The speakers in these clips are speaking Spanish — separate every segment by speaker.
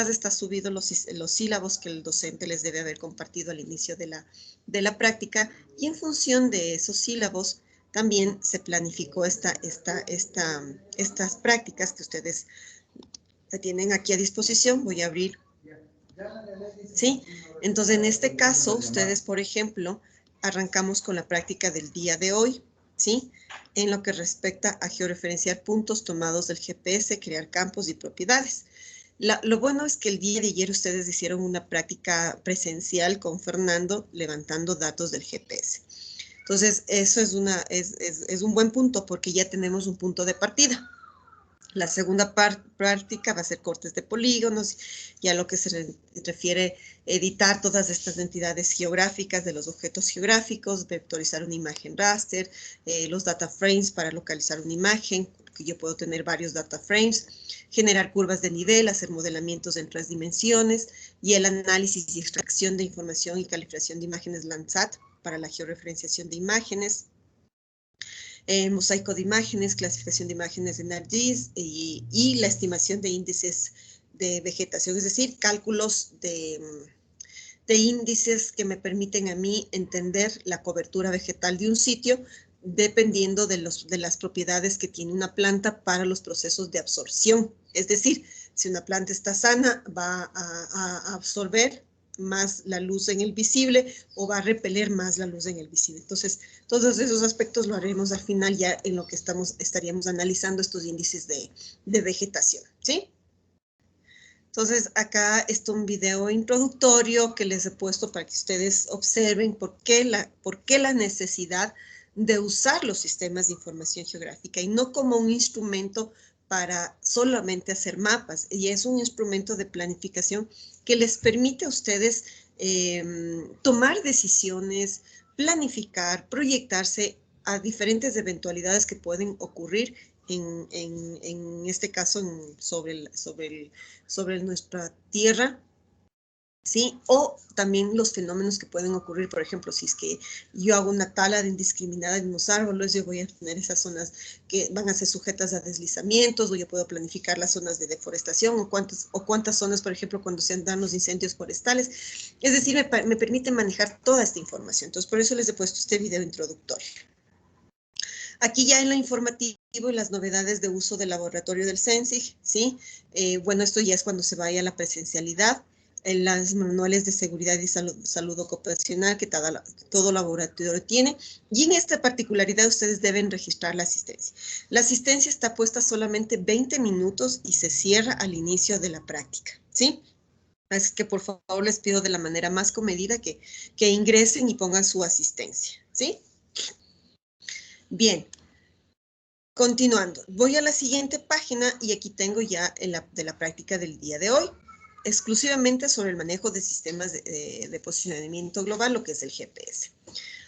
Speaker 1: está subido los sílabos que el docente les debe haber compartido al inicio de la práctica, y en función de esos sílabos también se planificó estas prácticas que ustedes tienen aquí a disposición. Voy a abrir. ¿Sí? Entonces, en este caso, ustedes, por ejemplo, arrancamos con la práctica del día de hoy, ¿sí? En lo que respecta a georreferenciar puntos tomados del GPS, crear campos y propiedades. Lo bueno es que el día de ayer ustedes hicieron una práctica presencial con Fernando levantando datos del GPS. Entonces, eso es un buen punto porque ya tenemos un punto de partida. La segunda práctica va a ser cortes de polígonos, ya lo que se refiere a editar todas estas entidades geográficas de los objetos geográficos, vectorizar una imagen raster, los data frames para localizar una imagen, que yo puedo tener varios data frames, generar curvas de nivel, hacer modelamientos en 3 dimensiones y el análisis y extracción de información y calibración de imágenes Landsat para la georreferenciación de imágenes. Mosaico de imágenes, clasificación de imágenes en ArcGIS y la estimación de índices de vegetación, es decir, cálculos de índices que me permiten a mí entender la cobertura vegetal de un sitio dependiendo de las propiedades que tiene una planta para los procesos de absorción. Es decir, si una planta está sana, va a absorber más la luz en el visible o va a repeler más la luz en el visible. Entonces, todos esos aspectos lo haremos al final ya en lo que estaríamos analizando estos índices de vegetación, ¿sí? Entonces, acá está un video introductorio que les he puesto para que ustedes observen por qué la necesidad de usar los sistemas de información geográfica y no como un instrumento para solamente hacer mapas. Y es un instrumento de planificación que les permite a ustedes tomar decisiones, planificar, proyectarse a diferentes eventualidades que pueden ocurrir en este caso sobre nuestra tierra, ¿sí? O también los fenómenos que pueden ocurrir, por ejemplo, si es que yo hago una tala indiscriminada en unos árboles, yo voy a tener esas zonas que van a ser sujetas a deslizamientos, o yo puedo planificar las zonas de deforestación, o cuántas zonas, por ejemplo, cuando se dan los incendios forestales. Es decir, me permite manejar toda esta información. Entonces, por eso les he puesto este video introductorio. Aquí ya en lo informativo y las novedades de uso del laboratorio del CENSIG, ¿sí? Bueno, esto ya es cuando se vaya a la presencialidad, en las manuales de seguridad y salud ocupacional que todo laboratorio tiene. Y en esta particularidad ustedes deben registrar la asistencia. La asistencia está puesta solamente 20 minutos y se cierra al inicio de la práctica, ¿sí? Así que por favor les pido de la manera más comedida que ingresen y pongan su asistencia, ¿sí? Bien, continuando, voy a la siguiente página y aquí tengo ya de la práctica del día de hoy, exclusivamente sobre el manejo de sistemas de posicionamiento global, lo que es el GPS.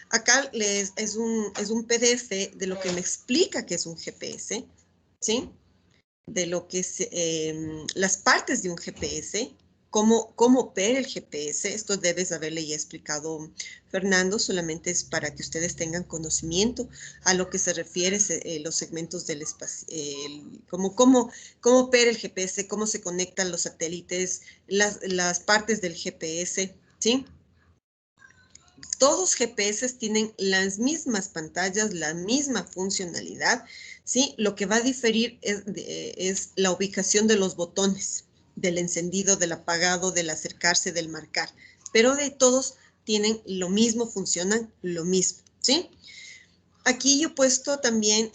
Speaker 1: Acá es un PDF de lo que me explica qué es un GPS, ¿sí? De lo que es las partes de un GPS, cómo opera el GPS. Esto debes haberle ya explicado, Fernando, solamente es para que ustedes tengan conocimiento a lo que se refiere los segmentos del espacio, cómo opera el GPS, cómo se conectan los satélites, las partes del GPS, ¿sí? Todos GPS tienen las mismas pantallas, la misma funcionalidad, ¿sí? Lo que va a diferir es la ubicación de los botones, del encendido, del apagado, del acercarse, del marcar. Pero de todos tienen lo mismo, funcionan lo mismo, ¿sí? Aquí yo he puesto también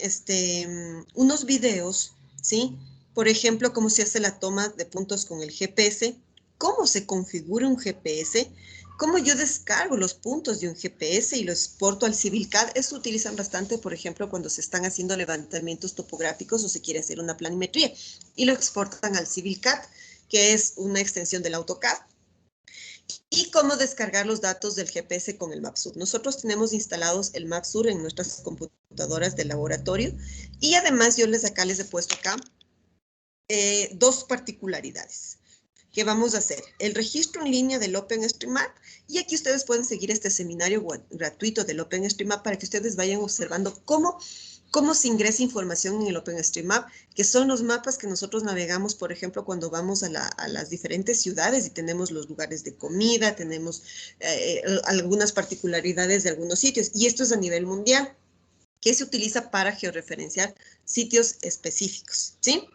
Speaker 1: unos videos, ¿sí? Por ejemplo, cómo se hace la toma de puntos con el GPS, cómo se configura un GPS, cómo yo descargo los puntos de un GPS y los exporto al CivilCAD. Esto utilizan bastante, por ejemplo, cuando se están haciendo levantamientos topográficos o se quiere hacer una planimetría y lo exportan al CivilCAD, que es una extensión del AutoCAD. Y cómo descargar los datos del GPS con el MapSur. Nosotros tenemos instalados el MapSur en nuestras computadoras de laboratorio y además yo acá les he puesto acá dos particularidades que vamos a hacer. El registro en línea del OpenStreetMap, y aquí ustedes pueden seguir este seminario gratuito del OpenStreetMap para que ustedes vayan observando cómo cómo se ingresa información en el OpenStreetMap, que son los mapas que nosotros navegamos, por ejemplo, cuando vamos a las diferentes ciudades y tenemos los lugares de comida, tenemos algunas particularidades de algunos sitios, y esto es a nivel mundial, que se utiliza para georreferenciar sitios específicos, ¿sí?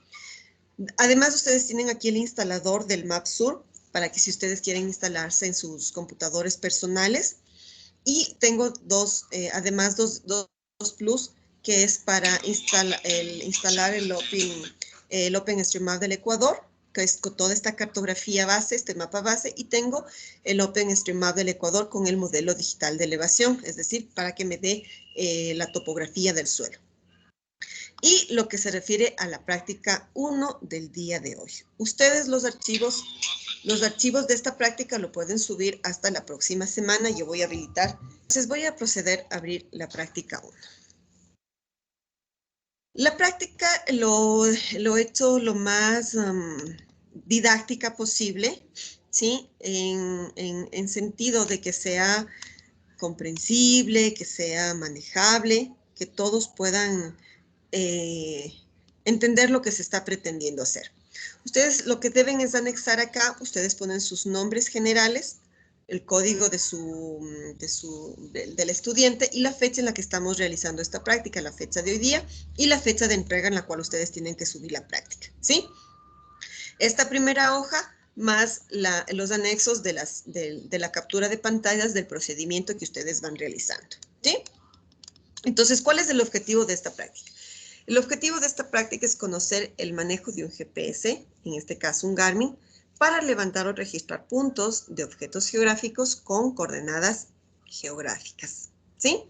Speaker 1: Además, ustedes tienen aquí el instalador del MapSur, para que si ustedes quieren instalarse en sus computadores personales. Y tengo además dos plus, que es para instalar el OpenStreetMap del Ecuador, que es con toda esta cartografía base, este mapa base, y tengo el OpenStreetMap del Ecuador con el modelo digital de elevación, es decir, para que me dé la topografía del suelo. Y lo que se refiere a la práctica 1 del día de hoy. Ustedes los archivos de esta práctica lo pueden subir hasta la próxima semana. Yo voy a habilitar. Entonces voy a proceder a abrir la práctica 1. La práctica lo he hecho lo más didáctica posible, ¿sí? En sentido de que sea comprensible, que sea manejable, que todos puedan entender lo que se está pretendiendo hacer. Ustedes lo que deben es anexar acá, ustedes ponen sus nombres generales, el código del estudiante y la fecha en la que estamos realizando esta práctica, la fecha de hoy día y la fecha de entrega en la cual ustedes tienen que subir la práctica, ¿sí? Esta primera hoja más los anexos de la captura de pantallas del procedimiento que ustedes van realizando, ¿sí? Entonces, ¿cuál es el objetivo de esta práctica? El objetivo de esta práctica es conocer el manejo de un GPS, en este caso un Garmin, para levantar o registrar puntos de objetos geográficos con coordenadas geográficas, ¿sí?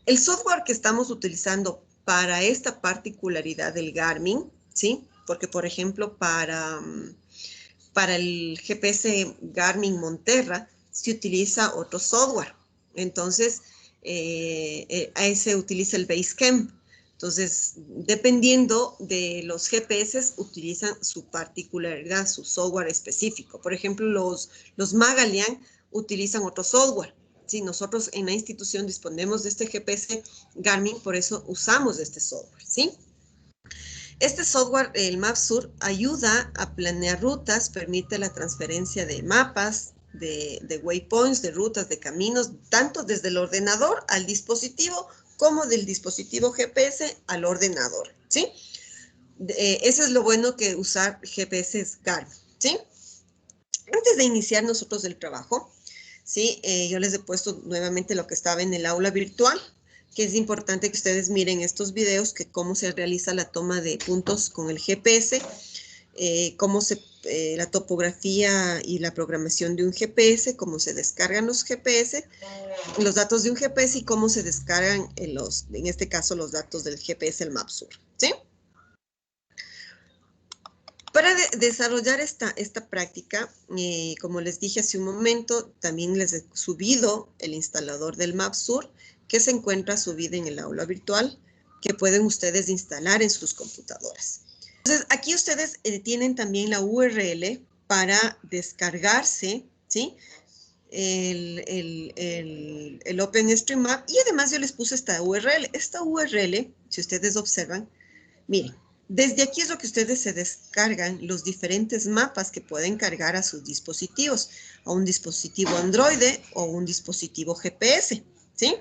Speaker 1: El software que estamos utilizando para esta particularidad del Garmin, ¿sí? Porque, por ejemplo, para el GPS Garmin Monterra se utiliza otro software. Entonces, ahí se utiliza el Basecamp. Entonces, dependiendo de los GPS, utilizan su particularidad, su software específico. Por ejemplo, los Magalian utilizan otro software. Sí, nosotros en la institución disponemos de este GPS Garmin, por eso usamos este software, ¿sí? Este software, el MapSur, ayuda a planear rutas, permite la transferencia de mapas, de waypoints, de rutas, de caminos, tanto desde el ordenador al dispositivo, como del dispositivo GPS al ordenador, ¿sí? Eso es lo bueno que usar GPS Garmin, ¿sí? Antes de iniciar nosotros el trabajo, ¿sí? Yo les he puesto nuevamente lo que estaba en el aula virtual, que es importante que ustedes miren estos videos, que cómo se realiza la toma de puntos con el GPS, la topografía y la programación de un GPS, cómo se descargan los GPS, los datos de un GPS y cómo se descargan en este caso los datos del GPS, el MapSur, ¿sí? Para desarrollar esta práctica, como les dije hace un momento, también les he subido el instalador del MapSur, que se encuentra subido en el aula virtual, que pueden ustedes instalar en sus computadoras. Entonces, aquí ustedes tienen también la URL para descargarse, ¿sí? El OpenStreetMap, y además yo les puse esta URL. Esta URL, si ustedes observan, miren, desde aquí es lo que ustedes se descargan los diferentes mapas que pueden cargar a sus dispositivos, a un dispositivo Android o un dispositivo GPS, ¿sí?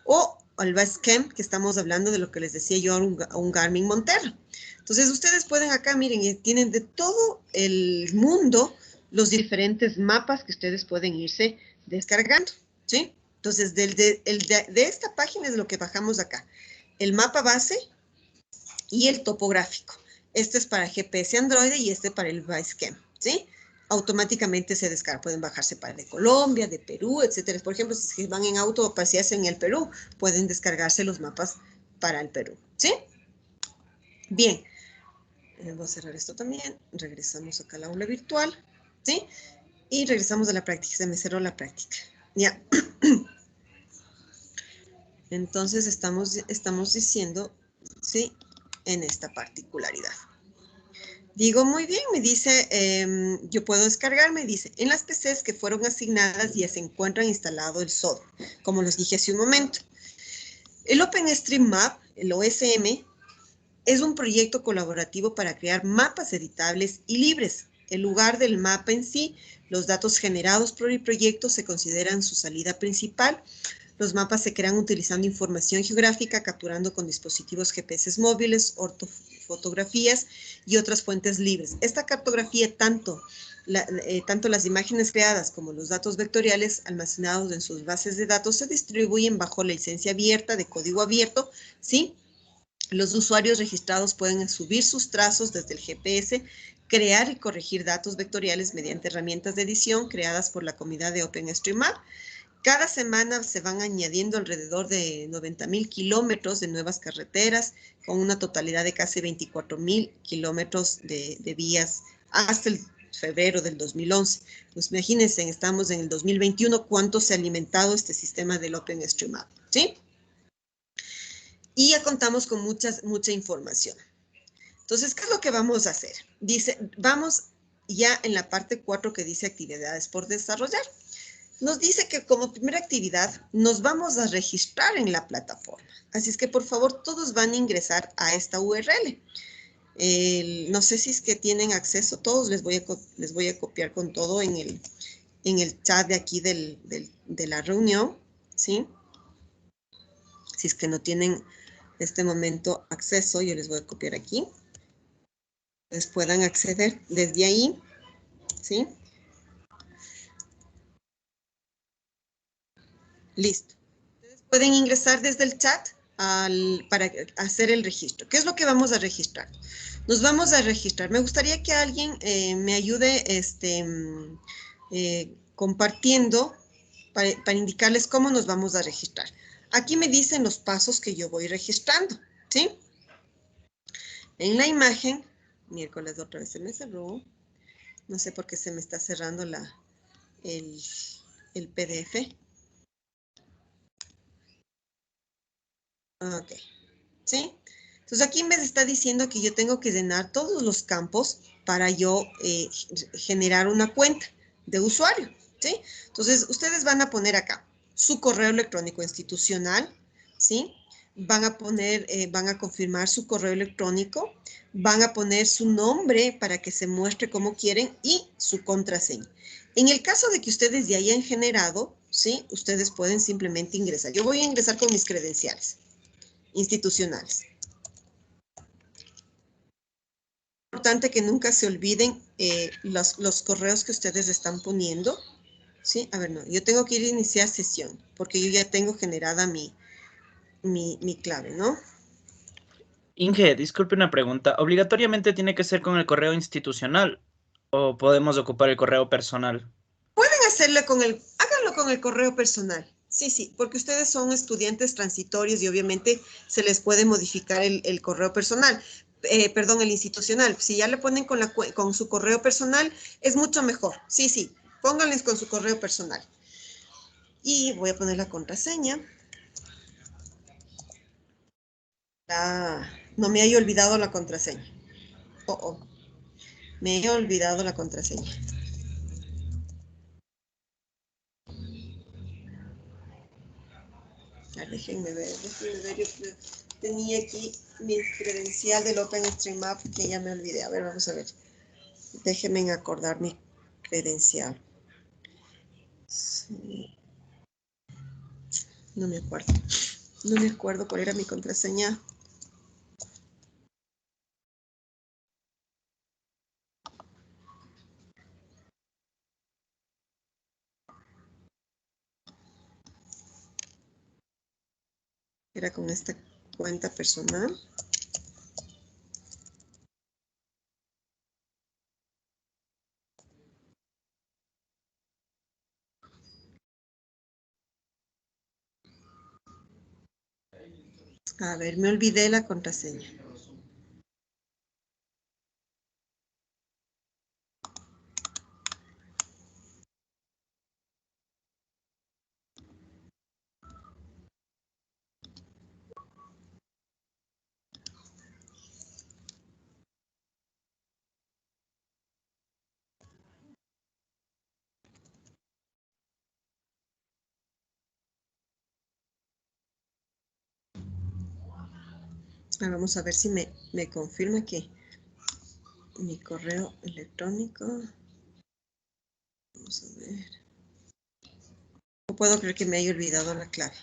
Speaker 1: O al Basecamp, que estamos hablando de lo que les decía yo, a un Garmin Monterra. Entonces, ustedes pueden acá, miren, tienen de todo el mundo los diferentes mapas que ustedes pueden irse descargando, ¿sí? Entonces, de esta página es lo que bajamos acá. El mapa base y el topográfico. Este es para GPS Android y este para el Basecamp, ¿sí? Automáticamente se descarga, pueden bajarse para de Colombia, de Perú, etcétera. Por ejemplo, si van en auto o pasearse en el Perú, pueden descargarse los mapas para el Perú, ¿sí? Bien, voy a cerrar esto también, regresamos acá al aula virtual, ¿sí? Y regresamos a la práctica, se me cerró la práctica, ya. Entonces estamos diciendo, ¿sí? En esta particularidad. Digo, muy bien, me dice, yo puedo descargar, me dice, en las PCs que fueron asignadas ya se encuentran instalado el software, como les dije hace un momento. El OpenStreetMap el OSM, es un proyecto colaborativo para crear mapas editables y libres. En lugar del mapa en sí, los datos generados por el proyecto se consideran su salida principal. Los mapas se crean utilizando información geográfica, capturando con dispositivos GPS móviles, ortofotografías y otras fuentes libres. Esta cartografía, tanto las imágenes creadas como los datos vectoriales almacenados en sus bases de datos, se distribuyen bajo la licencia abierta de código abierto, ¿sí? Los usuarios registrados pueden subir sus trazos desde el GPS, crear y corregir datos vectoriales mediante herramientas de edición creadas por la comunidad de OpenStreetMap. Cada semana se van añadiendo alrededor de 90,000 kilómetros de nuevas carreteras, con una totalidad de casi 24,000 kilómetros de vías hasta el febrero del 2011. Pues imagínense, estamos en el 2021, cuánto se ha alimentado este sistema del OpenStreetMap, ¿sí? Y ya contamos con mucha información. Entonces, ¿qué es lo que vamos a hacer? Dice, vamos ya en la parte 4 que dice actividades por desarrollar. Nos dice que como primera actividad nos vamos a registrar en la plataforma. Así es que, por favor, todos van a ingresar a esta URL. No sé si es que tienen acceso, todos les voy a copiar con todo en el chat de aquí de la reunión, ¿sí? Si es que no tienen este momento acceso, yo les voy a copiar aquí. Ustedes puedan acceder desde ahí, ¿sí? Listo. Ustedes pueden ingresar desde el chat para hacer el registro. ¿Qué es lo que vamos a registrar? Nos vamos a registrar. Me gustaría que alguien me ayude compartiendo para indicarles cómo nos vamos a registrar. Aquí me dicen los pasos que yo voy registrando, ¿sí? En la imagen, miércoles otra vez se me cerró. No sé por qué se me está cerrando el PDF. Ok, ¿sí? Entonces aquí me está diciendo que yo tengo que llenar todos los campos para yo generar una cuenta de usuario, ¿sí? Entonces ustedes van a poner acá su correo electrónico institucional, ¿sí? Van a confirmar su correo electrónico, van a poner su nombre para que se muestre como quieren y su contraseña. En el caso de que ustedes ya hayan generado, ¿sí? Ustedes pueden simplemente ingresar. Yo voy a ingresar con mis credenciales institucionales. Es importante que nunca se olviden los correos que ustedes están poniendo, ¿sí? A ver, no, yo tengo que ir a iniciar sesión, porque yo ya tengo generada mi clave, ¿no?
Speaker 2: Inge, disculpe una pregunta. ¿Obligatoriamente tiene que ser con el correo institucional o podemos ocupar el correo personal?
Speaker 1: Pueden háganlo con el correo personal. Sí, sí, porque ustedes son estudiantes transitorios y obviamente se les puede modificar el correo personal, perdón, el institucional. Si ya le ponen con su correo personal, es mucho mejor. Sí, sí, pónganles con su correo personal. Y voy a poner la contraseña. No me haya olvidado la contraseña. Oh, oh. Me he olvidado la contraseña. Déjenme ver. Yo tenía aquí mi credencial del OpenStreetMap que ya me olvidé. A ver, vamos a ver. Déjenme acordar mi credencial. Sí. No me acuerdo. No me acuerdo cuál era mi contraseña. Era con esta cuenta personal. A ver, me olvidé la contraseña. Vamos a ver si me confirma que mi correo electrónico. Vamos a ver. No puedo creer que me haya olvidado la clave.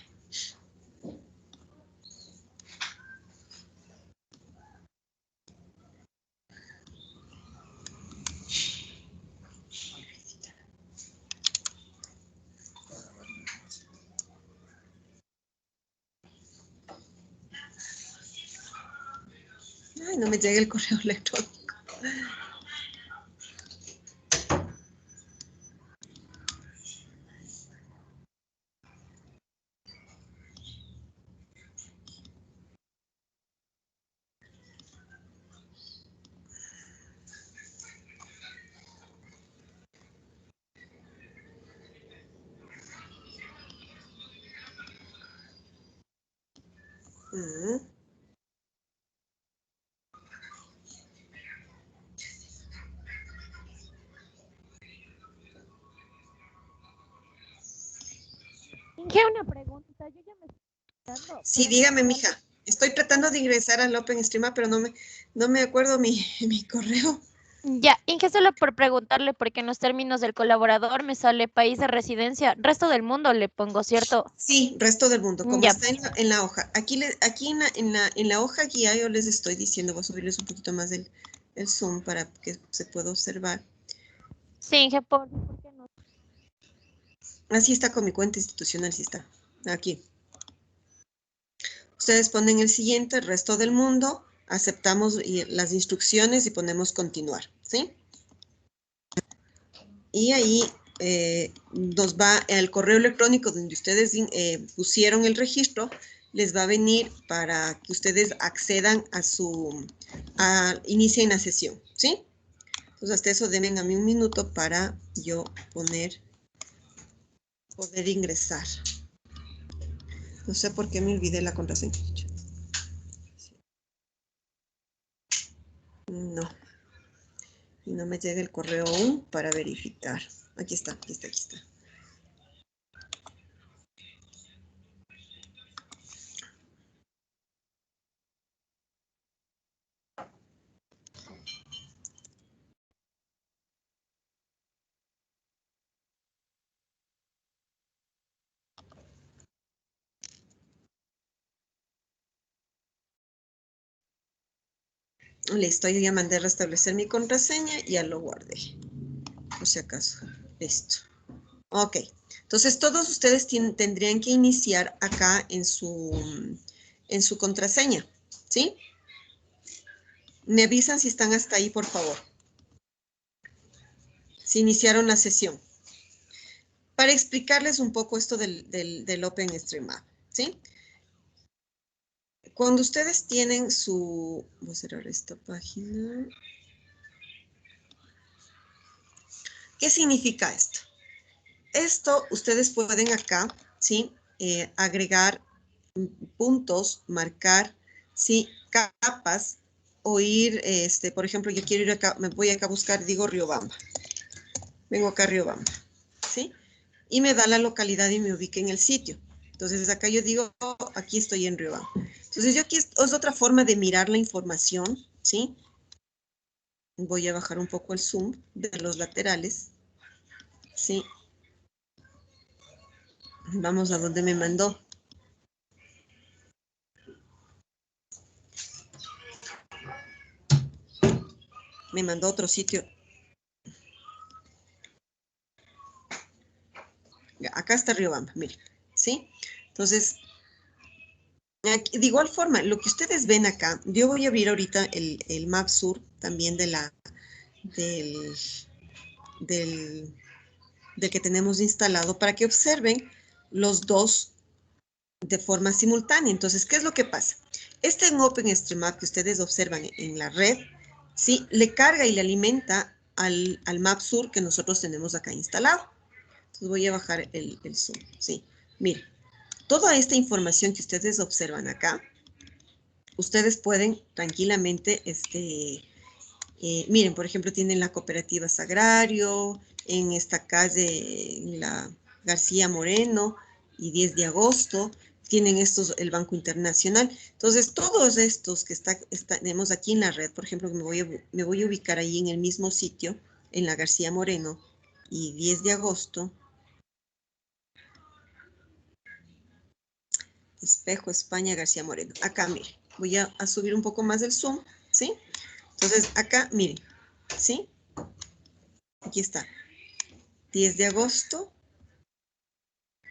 Speaker 1: Ay, no me llega el correo electrónico.
Speaker 3: Inge, una pregunta. Yo ya me estoy quedando,
Speaker 1: Sí,
Speaker 3: pero
Speaker 1: dígame, mija. Estoy tratando de ingresar al OpenStreetMap, pero no me acuerdo mi correo.
Speaker 3: ya, Inge, solo por preguntarle, porque en los términos del colaborador me sale país de residencia, resto del mundo le pongo, ¿cierto?
Speaker 1: Sí, resto del mundo, como
Speaker 3: Ya,
Speaker 1: está en la hoja. Aquí en la hoja guía yo les estoy diciendo, voy a subirles un poquito más el zoom para que se pueda observar.
Speaker 3: sí, Inge, ¿por qué no?
Speaker 1: Así está con mi cuenta institucional, sí está. Aquí. Ustedes ponen el siguiente, el resto del mundo, aceptamos las instrucciones y ponemos continuar, ¿sí? Y ahí nos va al correo electrónico donde ustedes pusieron el registro, les va a venir para que ustedes accedan inicien la sesión, ¿sí? Entonces, hasta eso denme a mí un minuto para yo poder ingresar. No sé por qué me olvidé la contraseña. No. Y no me llega el correo aún para verificar. Aquí está, aquí está, aquí está. Listo, yo ya mandé a restablecer mi contraseña y ya lo guardé. Por si acaso. Listo. Ok. Entonces, todos ustedes tendrían que iniciar acá en su contraseña. ¿Sí? Me avisan si están hasta ahí, por favor. Si iniciaron la sesión. Para explicarles un poco esto del OpenStreetMap. ¿Sí? Cuando ustedes tienen voy a cerrar esta página. ¿Qué significa esto? Esto ustedes pueden acá, ¿sí? Agregar puntos, marcar, ¿sí? Capas, o ir, por ejemplo, yo quiero ir acá, me voy acá a buscar, digo Riobamba. Vengo acá a Riobamba, ¿sí? Y me da la localidad y me ubica en el sitio. Entonces acá yo digo, oh, aquí estoy en Riobamba. Entonces yo aquí es otra forma de mirar la información, ¿sí? Voy a bajar un poco el zoom de los laterales, ¿sí? Vamos a donde me mandó. Me mandó a otro sitio. Acá está Riobamba, miren, ¿sí? Entonces, aquí, de igual forma, lo que ustedes ven acá, yo voy a abrir ahorita el Map Sur también del que tenemos instalado para que observen los dos de forma simultánea. Entonces, ¿qué es lo que pasa? En OpenStreetMap que ustedes observan en la red, ¿sí? Le carga y le alimenta al Map Sur que nosotros tenemos acá instalado. Entonces voy a bajar el zoom, ¿sí? Miren, toda esta información que ustedes observan acá, ustedes pueden tranquilamente, miren, por ejemplo, tienen la cooperativa Sagrario, en esta calle, en la García Moreno y 10 de agosto, tienen estos, el Banco Internacional. Entonces, todos estos que tenemos aquí en la red, por ejemplo, me voy a ubicar ahí en el mismo sitio, en la García Moreno, y 10 de agosto, Espejo, España, García Moreno. Acá, mire, voy a subir un poco más el zoom, ¿sí? Entonces, acá, miren, ¿sí? Aquí está. 10 de agosto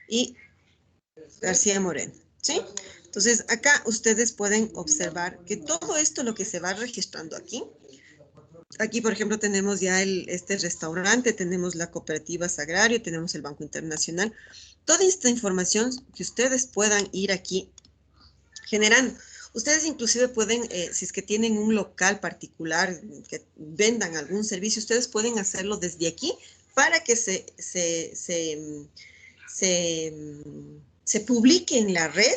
Speaker 1: y García Moreno, ¿sí? Entonces, acá ustedes pueden observar que todo esto, lo que se va registrando aquí, por ejemplo, tenemos ya este restaurante, tenemos la cooperativa Sagrario, tenemos el Banco Internacional. Toda esta información que ustedes puedan ir aquí generando. Ustedes inclusive pueden, si es que tienen un local particular que vendan algún servicio, ustedes pueden hacerlo desde aquí para que se publique en la red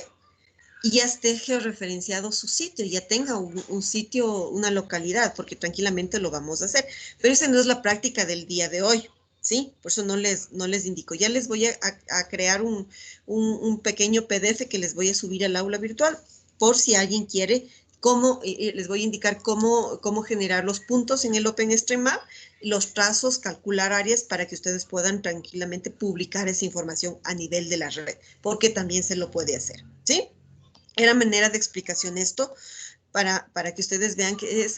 Speaker 1: y ya esté georreferenciado su sitio, ya tenga un sitio, una localidad, porque tranquilamente lo vamos a hacer. Pero esa no es la práctica del día de hoy, ¿sí? Por eso no les indico. Ya les voy a crear un pequeño PDF que les voy a subir al aula virtual, por si alguien quiere, les voy a indicar cómo generar los puntos en el OpenStreetMap, los trazos, calcular áreas para que ustedes puedan tranquilamente publicar esa información a nivel de la red, porque también se lo puede hacer, ¿sí? Era manera de explicación esto para que ustedes vean que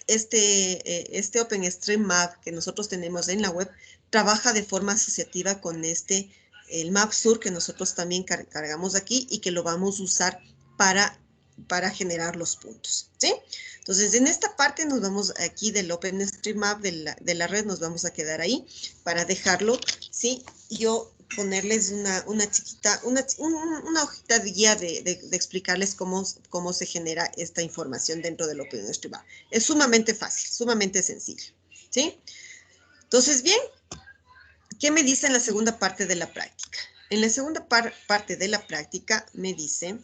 Speaker 1: este OpenStreetMap que nosotros tenemos en la web trabaja de forma asociativa con el MapSur que nosotros también cargamos aquí y que lo vamos a usar para generar los puntos, ¿sí? Entonces, en esta parte nos vamos aquí del OpenStreetMap de la red, nos vamos a quedar ahí para dejarlo, ¿sí? Yo ponerles una hojita de guía de explicarles cómo se genera esta información dentro del OpenStreetMap. Es sumamente fácil, sumamente sencillo, ¿sí? Entonces, bien, ¿qué me dice en la segunda parte de la práctica? En la segunda parte de la práctica me dice,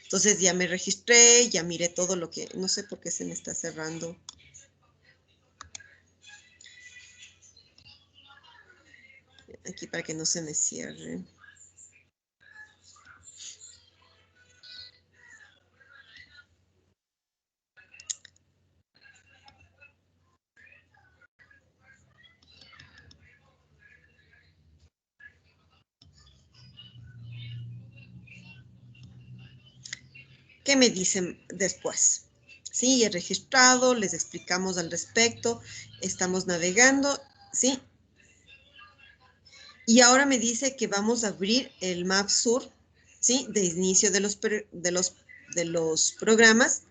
Speaker 1: entonces ya me registré, ya miré todo lo que, no sé por qué se me está cerrando. Aquí para que no se me cierre. ¿Qué me dicen después? Sí, he registrado, les explicamos al respecto, estamos navegando, ¿sí? Y ahora me dice que vamos a abrir el MapSur, ¿sí? De inicio de los programas,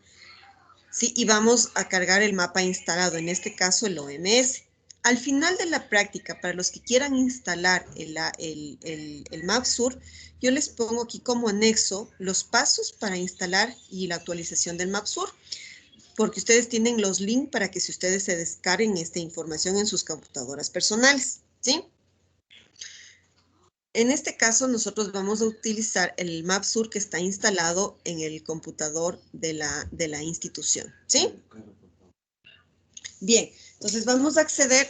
Speaker 1: ¿sí? Y vamos a cargar el mapa instalado, en este caso el OMS. Al final de la práctica, para los que quieran instalar el MapSur, yo les pongo aquí como anexo los pasos para instalar y la actualización del MapSur, porque ustedes tienen los links para que si ustedes se descarguen esta información en sus computadoras personales, ¿sí? En este caso, nosotros vamos a utilizar el MapSur que está instalado en el computador de la institución, ¿sí? Bien, entonces vamos a acceder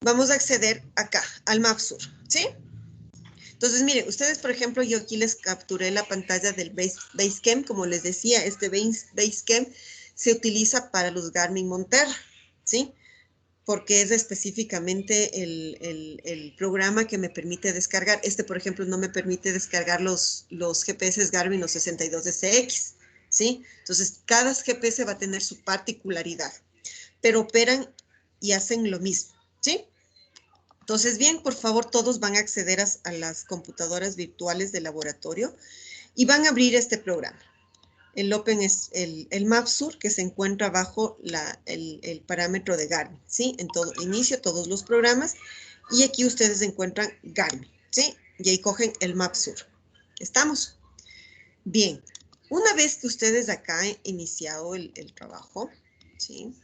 Speaker 1: vamos a acceder acá, al MapSur, ¿sí? Entonces, miren, ustedes, por ejemplo, yo aquí les capturé la pantalla del Basecamp, como les decía, este Basecamp se utiliza para los Garmin Monterra, ¿sí? Porque es específicamente el programa que me permite descargar. Por ejemplo, no me permite descargar los GPS Garmin, los 62SX, ¿sí? Entonces, cada GPS va a tener su particularidad, pero operan y hacen lo mismo, ¿sí? Entonces, bien, por favor, todos van a acceder a las computadoras virtuales del laboratorio y van a abrir este programa. El MapSur que se encuentra bajo el parámetro de Garmin, ¿sí? En todo inicio, todos los programas. Y aquí ustedes encuentran Garmin, ¿sí? Y ahí cogen el MapSur. ¿Estamos? Bien. Una vez que ustedes acá han iniciado el trabajo, ¿sí?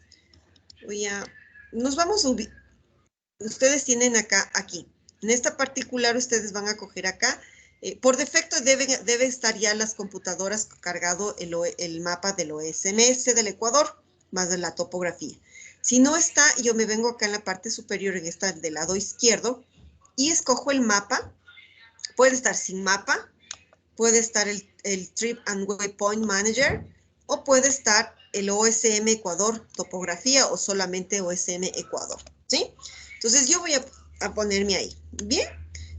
Speaker 1: Nos vamos a ubicar. Ustedes tienen aquí. En esta particular ustedes van a coger acá. Por defecto debe estar ya las computadoras cargado el mapa del OSMS del Ecuador, más de la topografía. Si no está, yo me vengo acá en la parte superior, en esta del lado izquierdo, y escojo el mapa. Puede estar sin mapa, puede estar el Trip and Waypoint Manager, o puede estar el OSM Ecuador Topografía o solamente OSM Ecuador, ¿sí? Entonces yo voy a ponerme ahí. Bien,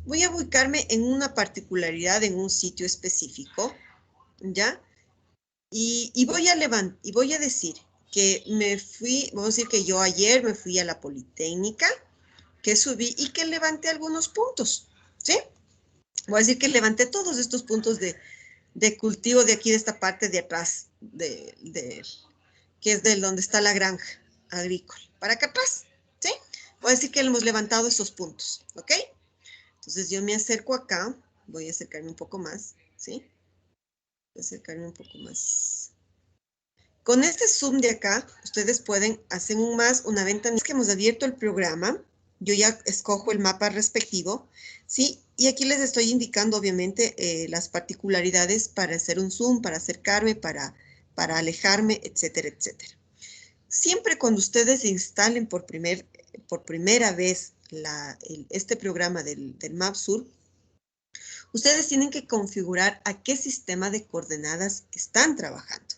Speaker 1: voy a ubicarme en una particularidad en un sitio específico, ¿ya? Y voy a decir que me fui, vamos a decir que yo ayer me fui a la Politécnica, que subí y que levanté algunos puntos, ¿sí? Voy a decir que levanté todos estos puntos de cultivo de aquí, de esta parte de atrás, que es de donde está la granja agrícola, para acá atrás, ¿sí? Voy a decir que hemos levantado esos puntos, ¿ok? Entonces yo me acerco acá, voy a acercarme un poco más, ¿sí? Voy a acercarme un poco más. Con este zoom de acá, ustedes pueden hacer una ventana. Es que hemos abierto el programa, yo ya escojo el mapa respectivo, ¿sí? Y aquí les estoy indicando, obviamente, las particularidades para hacer un zoom, para acercarme, para alejarme, etcétera, etcétera. Siempre cuando ustedes instalen por primera vez este programa del MapSur, ustedes tienen que configurar a qué sistema de coordenadas están trabajando.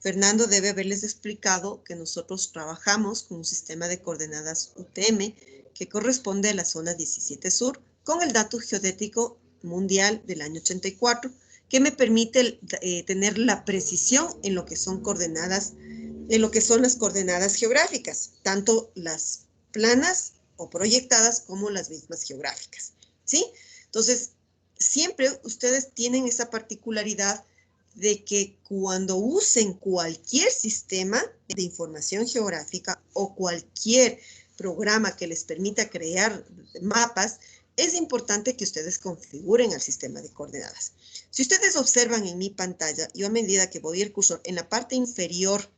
Speaker 1: Fernando debe haberles explicado que nosotros trabajamos con un sistema de coordenadas UTM que corresponde a la zona 17 Sur con el dato geodético mundial del año 84 que me permite tener la precisión en lo que son coordenadas, en lo que son las coordenadas geográficas, tanto las planas o proyectadas como las mismas geográficas, ¿sí? Entonces, siempre ustedes tienen esa particularidad de que cuando usen cualquier sistema de información geográfica o cualquier programa que les permita crear mapas, es importante que ustedes configuren el sistema de coordenadas. Si ustedes observan en mi pantalla, yo a medida que voy el cursor en la parte inferior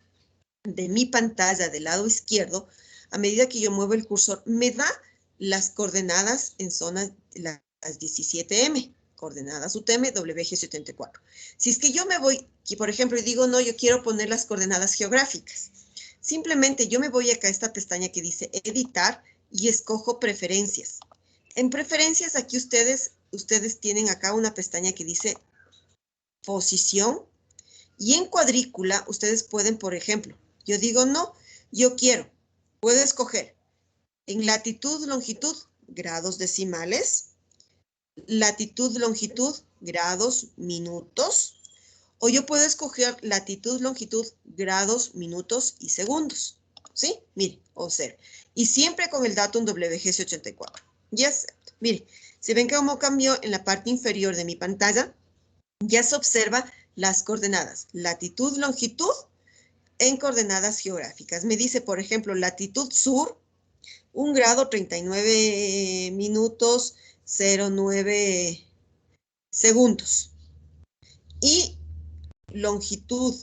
Speaker 1: de mi pantalla del lado izquierdo, a medida que yo muevo el cursor, me da las coordenadas en zona, las 17M. Coordenadas UTM WG74. Si es que yo me voy, por ejemplo, y digo, no, yo quiero poner las coordenadas geográficas. Simplemente yo me voy acá a esta pestaña que dice editar y escojo preferencias. En preferencias aquí ustedes tienen acá una pestaña que dice posición y en cuadrícula ustedes pueden, por ejemplo, yo digo, no, yo puedo escoger en latitud, longitud, grados decimales, latitud, longitud, grados, minutos, o yo puedo escoger latitud, longitud, grados, minutos y segundos, ¿sí? Mire, observe. Y siempre con el dato en WGS84. Y acepto. Mire, si ven que como cambió en la parte inferior de mi pantalla, ya se observa las coordenadas, latitud, longitud, en coordenadas geográficas. Me dice, por ejemplo, latitud sur, 1 grado, 39 minutos, 09 segundos. Y longitud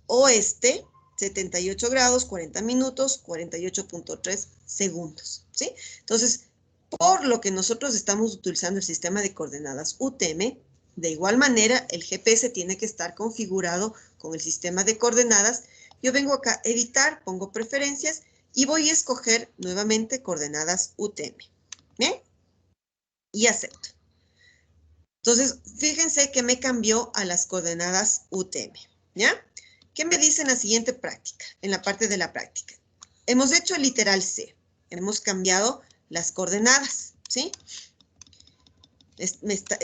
Speaker 1: oeste, 78 grados, 40 minutos, 48.3 segundos, ¿sí? Entonces, por lo que nosotros estamos utilizando el sistema de coordenadas UTM, de igual manera, el GPS tiene que estar configurado con el sistema de coordenadas. Yo vengo acá a editar, pongo preferencias y voy a escoger nuevamente coordenadas UTM. ¿Bien? Y acepto. Entonces, fíjense que me cambió a las coordenadas UTM, ¿ya? ¿Qué me dice en la siguiente práctica? En la parte de la práctica. Hemos hecho el literal C. Hemos cambiado las coordenadas, ¿sí?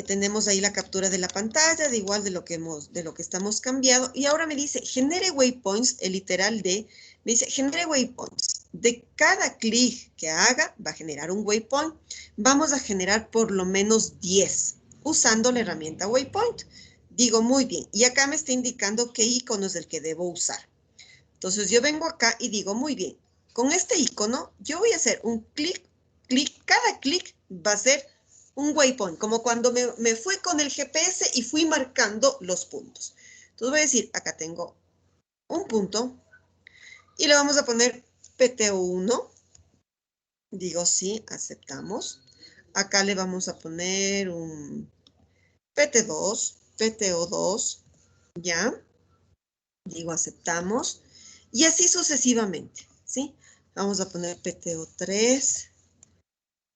Speaker 1: Tenemos ahí la captura de la pantalla, de igual de lo que estamos cambiando. Y ahora me dice, genere waypoints, el literal D, me dice, genere waypoints. De cada clic que haga, va a generar un waypoint. Vamos a generar por lo menos 10, usando la herramienta waypoint. Digo, muy bien. Y acá me está indicando qué icono es el que debo usar. Entonces, yo vengo acá y digo, muy bien. Con este icono, yo voy a hacer un clic. Cada clic va a ser un waypoint, como cuando me fui con el GPS y fui marcando los puntos. Entonces voy a decir, acá tengo un punto y le vamos a poner PTO1. Digo sí, aceptamos. Acá le vamos a poner un PT2, PTO2, ¿ya? Digo aceptamos. Y así sucesivamente, ¿sí? Vamos a poner PTO3.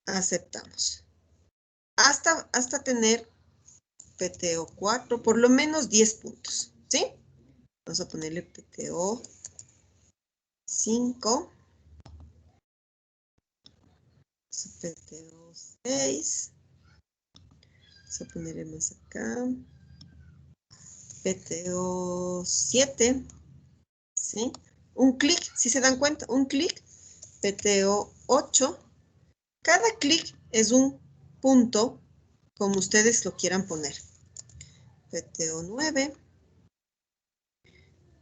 Speaker 1: Aceptamos. Hasta tener PTO4, por lo menos 10 puntos, ¿sí? Vamos a ponerle PTO5. PTO6. Vamos a ponerle más acá. PTO7. ¿Sí? Un clic, si se dan cuenta, un clic. PTO8. Cada clic es un punto, como ustedes lo quieran poner. PTO9.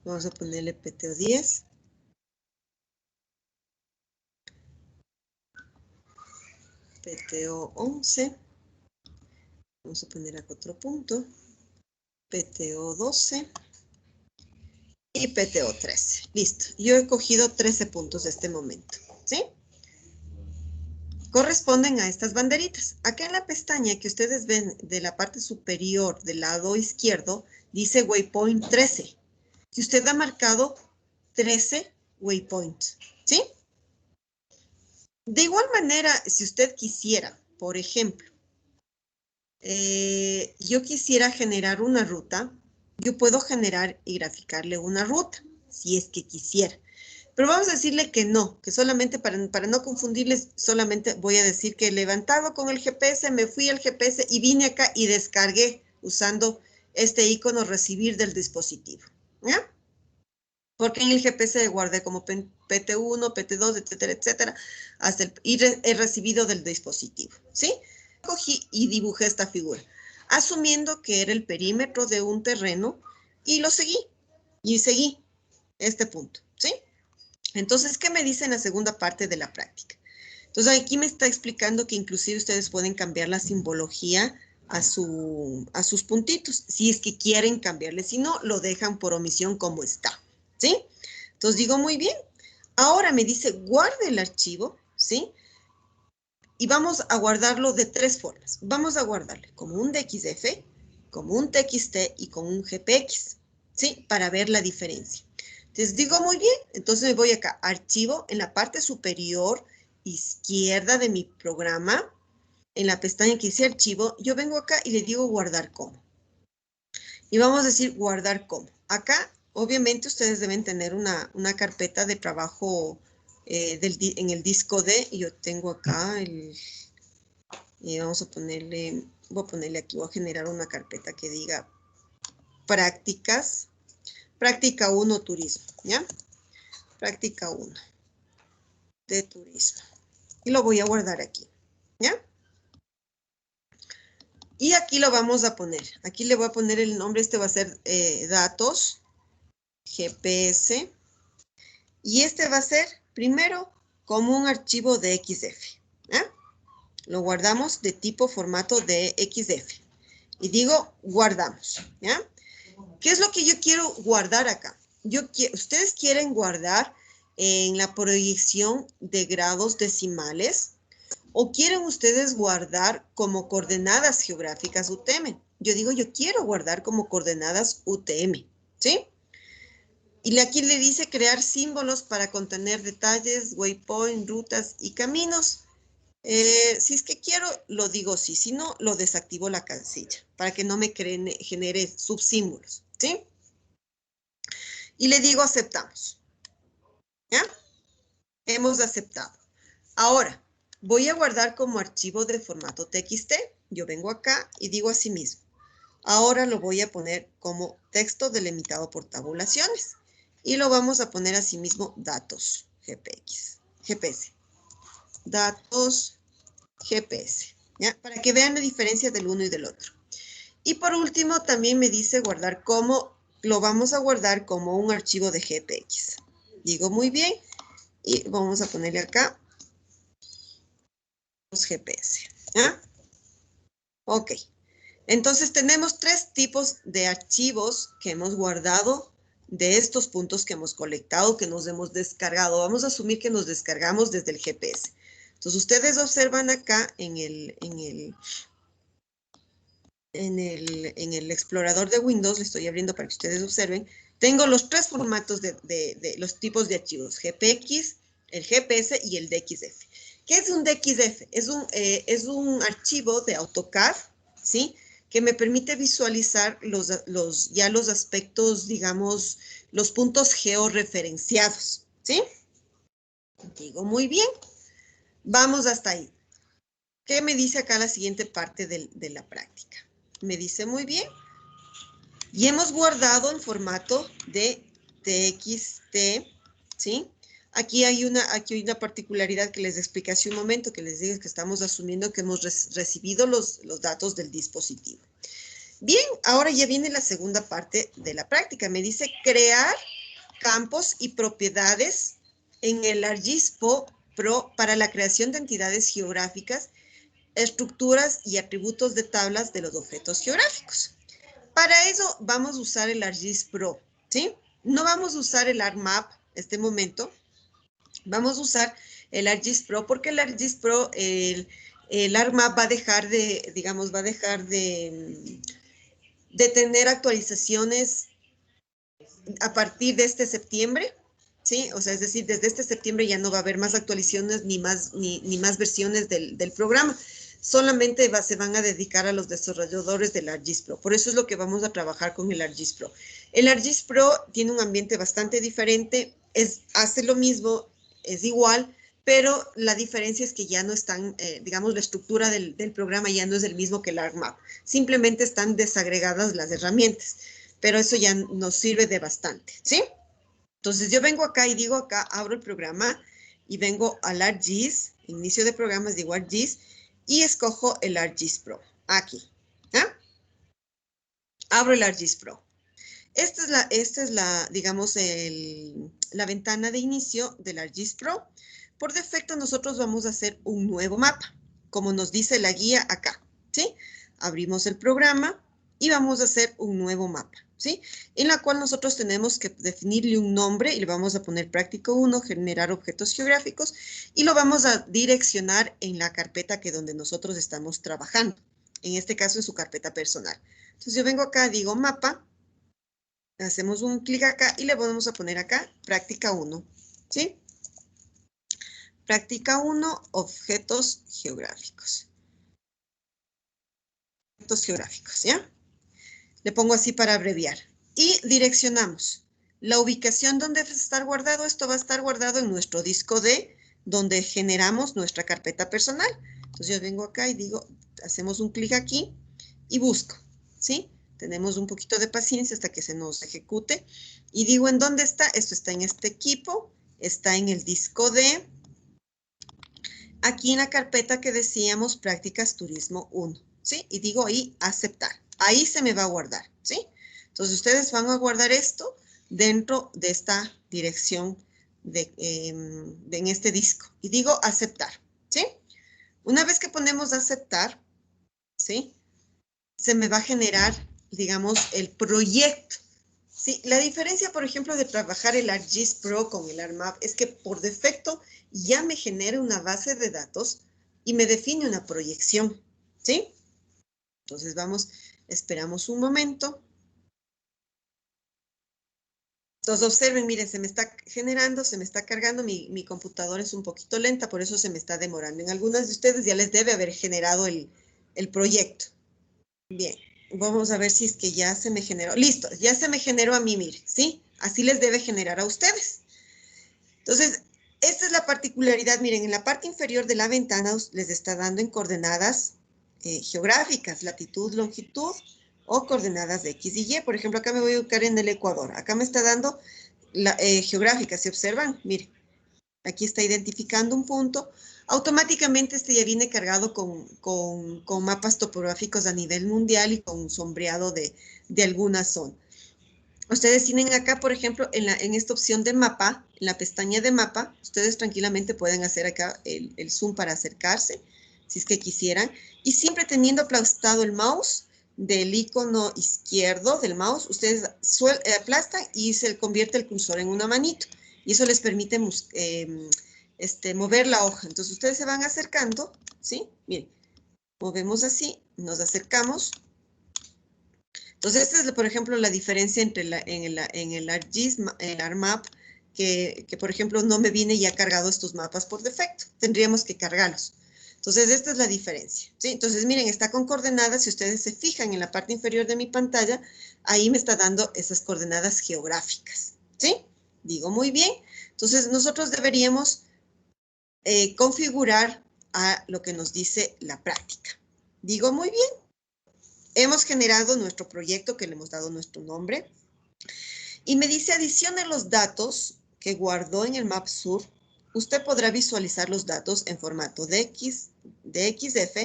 Speaker 1: Vamos a ponerle PTO10. PTO11. Vamos a poner acá otro punto. PTO12. Y PTO13. Listo. Yo he cogido 13 puntos en este momento. ¿Sí? Corresponden a estas banderitas. Acá en la pestaña que ustedes ven de la parte superior del lado izquierdo, dice Waypoint 13. Si usted ha marcado 13 waypoints. ¿Sí? De igual manera, si usted quisiera, por ejemplo, yo quisiera generar una ruta, yo puedo generar y graficarle una ruta, si es que quisiera. Pero vamos a decirle que no, que solamente para no confundirles, solamente voy a decir que he levantado con el GPS, me fui al GPS y vine acá y descargué usando este icono recibir del dispositivo. ¿Ya? Porque en el GPS guardé como PT1, PT2, etcétera, etcétera, y he recibido del dispositivo, ¿sí? Cogí y dibujé esta figura, asumiendo que era el perímetro de un terreno, y lo seguí, y seguí este punto, ¿sí? Entonces, ¿qué me dice en la segunda parte de la práctica? Entonces, aquí me está explicando que inclusive ustedes pueden cambiar la simbología a sus puntitos, si es que quieren cambiarle, si no, lo dejan por omisión como está. ¿Sí? Entonces digo, muy bien. Ahora me dice, guarde el archivo, ¿sí? Y vamos a guardarlo de 3 formas. Vamos a guardarle como un DXF, como un TXT y con un GPX, ¿sí? Para ver la diferencia. Entonces digo, muy bien. Entonces me voy acá, archivo, en la parte superior izquierda de mi programa, en la pestaña que dice archivo, yo vengo acá y le digo guardar como. Y vamos a decir guardar como. Acá, obviamente, ustedes deben tener una carpeta de trabajo en el disco D. Y yo tengo acá vamos a ponerle, voy a ponerle aquí, voy a generar una carpeta que diga prácticas, práctica 1 turismo, ¿ya? Práctica 1 de turismo. Y lo voy a guardar aquí, ¿ya? Y aquí lo vamos a poner. Aquí le voy a poner el nombre, este va a ser datos, GPS. Y este va a ser, primero, como un archivo de XF. ¿Eh? Lo guardamos de tipo formato de XF. Y digo, guardamos. ¿Ya? ¿Qué es lo que yo quiero guardar acá? Ustedes quieren guardar en la proyección de grados decimales o quieren ustedes guardar como coordenadas geográficas UTM. Yo digo, yo quiero guardar como coordenadas UTM. ¿Sí? Y aquí le dice crear símbolos para contener detalles, waypoint, rutas y caminos. Si es que quiero, lo digo sí. Si no, lo desactivo la casilla para que no me genere subsímbolos. ¿Sí? Y le digo aceptamos. ¿Ya? Hemos aceptado. Ahora, voy a guardar como archivo de formato TXT. Yo vengo acá y digo así mismo. Ahora lo voy a poner como texto delimitado por tabulaciones. Y lo vamos a poner así mismo datos GPS. Datos GPS. ¿Ya? Para que vean la diferencia del uno y del otro. Y por último también me dice guardar como, lo vamos a guardar como un archivo de GPX. Digo muy bien. Y vamos a ponerle acá los GPS. ¿Ya? Ok. Entonces tenemos 3 tipos de archivos que hemos guardado de estos puntos que hemos colectado, que nos hemos descargado. Vamos a asumir que nos descargamos desde el GPS. Entonces ustedes observan acá en el explorador de Windows, le estoy abriendo para que ustedes observen, tengo los 3 formatos de los tipos de archivos, GPX, el GPS y el DXF. ¿Qué es un DXF? Es un archivo de AutoCAD, ¿sí? Que me permite visualizar los aspectos, digamos, los puntos georreferenciados, ¿sí? Digo, muy bien. Vamos hasta ahí. ¿Qué me dice acá la siguiente parte de la práctica? Me dice muy bien. Y hemos guardado en formato de TXT, ¿sí? Aquí hay una particularidad que les expliqué hace un momento, que les digo que estamos asumiendo que hemos recibido los datos del dispositivo. Bien, ahora ya viene la segunda parte de la práctica. Me dice crear campos y propiedades en el ArcGIS Pro para la creación de entidades geográficas, estructuras y atributos de tablas de los objetos geográficos. Para eso vamos a usar el ArcGIS Pro, ¿sí? No vamos a usar el ArcMap en este momento. Vamos a usar el ArcGIS Pro porque el ArcGIS Pro, el ArcMap va a dejar de, digamos, de tener actualizaciones a partir de este septiembre, ¿sí? O sea, es decir, desde este septiembre ya no va a haber más actualizaciones ni más versiones del programa. Solamente se van a dedicar a los desarrolladores del ArcGIS Pro. Por eso es lo que vamos a trabajar con el ArcGIS Pro. El ArcGIS Pro tiene un ambiente bastante diferente, hace lo mismo, es igual, pero la diferencia es que ya no están, digamos, la estructura del programa ya no es el mismo que el ArcMap. Simplemente están desagregadas las herramientas, pero eso ya nos sirve de bastante, ¿sí? Entonces yo vengo acá y digo acá, abro el programa y vengo al ArcGIS, inicio de programas, digo ArcGIS, y escojo el ArcGIS Pro, aquí. ¿Ah? Abro el ArcGIS Pro. Esta es la digamos, la ventana de inicio del ArcGIS Pro. Por defecto nosotros vamos a hacer un nuevo mapa, como nos dice la guía acá, ¿sí? Abrimos el programa y vamos a hacer un nuevo mapa, ¿sí? En la cual nosotros tenemos que definirle un nombre y le vamos a poner práctico 1, generar objetos geográficos, y lo vamos a direccionar en la carpeta donde nosotros estamos trabajando. En este caso, en su carpeta personal. Entonces, yo vengo acá, digo mapa, hacemos un clic acá y le vamos a poner acá práctica 1, ¿sí? Práctica 1, objetos geográficos. Objetos geográficos, ¿ya? Le pongo así para abreviar. Y direccionamos. La ubicación donde va a estar guardado, esto va a estar guardado en nuestro disco D, donde generamos nuestra carpeta personal. Entonces yo vengo acá y digo, hacemos un clic aquí y busco, ¿sí? Tenemos un poquito de paciencia hasta que se nos ejecute. Y digo, ¿en dónde está? Esto está en este equipo, está en el disco D. Aquí en la carpeta que decíamos, prácticas turismo 1, ¿sí? Y digo ahí, aceptar. Ahí se me va a guardar, ¿sí? Entonces, ustedes van a guardar esto dentro de esta dirección en este disco. Y digo aceptar, ¿sí? Una vez que ponemos aceptar, ¿sí? Se me va a generar, digamos, el proyecto. Sí, la diferencia, por ejemplo, de trabajar el ArcGIS Pro con el ArcMap es que por defecto ya me genera una base de datos y me define una proyección, ¿sí? Entonces vamos, esperamos un momento. Entonces observen, miren, se me está generando, se me está cargando, mi computadora es un poquito lenta, por eso se me está demorando. En algunas de ustedes ya les debe haber generado el proyecto. Bien, vamos a ver si es que ya se me generó. Listo, ya se me generó a mí, miren, ¿sí? Así les debe generar a ustedes. Entonces, esta es la particularidad. Miren, en la parte inferior de la ventana les está dando en coordenadas geográficas, latitud, longitud o coordenadas de X y Y. Por ejemplo, acá me voy a ubicar en el Ecuador. Acá me está dando geográfica, ¿se observan? Miren, aquí está identificando un punto. Automáticamente este ya viene cargado con mapas topográficos a nivel mundial y con un sombreado de alguna zona. Ustedes tienen acá, por ejemplo, en esta opción de mapa, en la pestaña de mapa, ustedes tranquilamente pueden hacer acá el zoom para acercarse, si es que quisieran, y siempre teniendo aplastado el mouse del icono izquierdo del mouse, ustedes aplastan y se convierte el cursor en una manito, y eso les permite mover la hoja. Entonces ustedes se van acercando, ¿sí? Miren, movemos así, nos acercamos. Entonces esta es, por ejemplo, la diferencia entre en el ArcGIS, el ArcMap por ejemplo, no me viene ya cargado estos mapas por defecto. Tendríamos que cargarlos. Entonces, esta es la diferencia, ¿sí? Entonces, miren, está con coordenadas. Si ustedes se fijan en la parte inferior de mi pantalla, ahí me está dando esas coordenadas geográficas, ¿sí? Digo muy bien. Entonces, nosotros deberíamos configurar a lo que nos dice la práctica. Digo muy bien. Hemos generado nuestro proyecto que le hemos dado nuestro nombre. Y me dice adicione los datos que guardó en el MapSur. Usted podrá visualizar los datos en formato DXF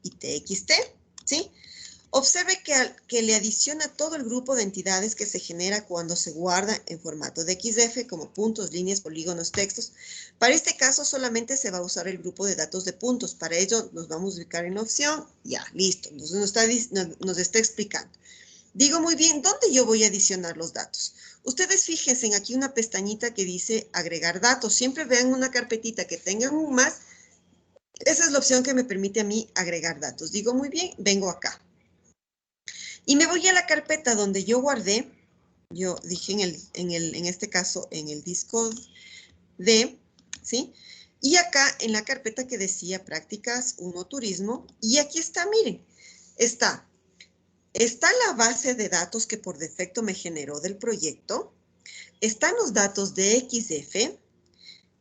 Speaker 1: y TXT, ¿sí? Observe que le adiciona todo el grupo de entidades que se genera cuando se guarda en formato DXF, como puntos, líneas, polígonos, textos. Para este caso solamente se va a usar el grupo de datos de puntos. Para ello nos vamos a ubicar en la opción. Ya, listo. Entonces nos está explicando. Digo muy bien, ¿dónde yo voy a adicionar los datos? Ustedes fíjense en aquí una pestañita que dice agregar datos. Siempre vean una carpetita que tenga un más. Esa es la opción que me permite a mí agregar datos. Digo muy bien, vengo acá. Y me voy a la carpeta donde yo guardé. Yo dije en este caso en el disco D, ¿sí? Y acá en la carpeta que decía prácticas 1 turismo. Y aquí está, miren, está la base de datos que por defecto me generó del proyecto. Están los datos de XF.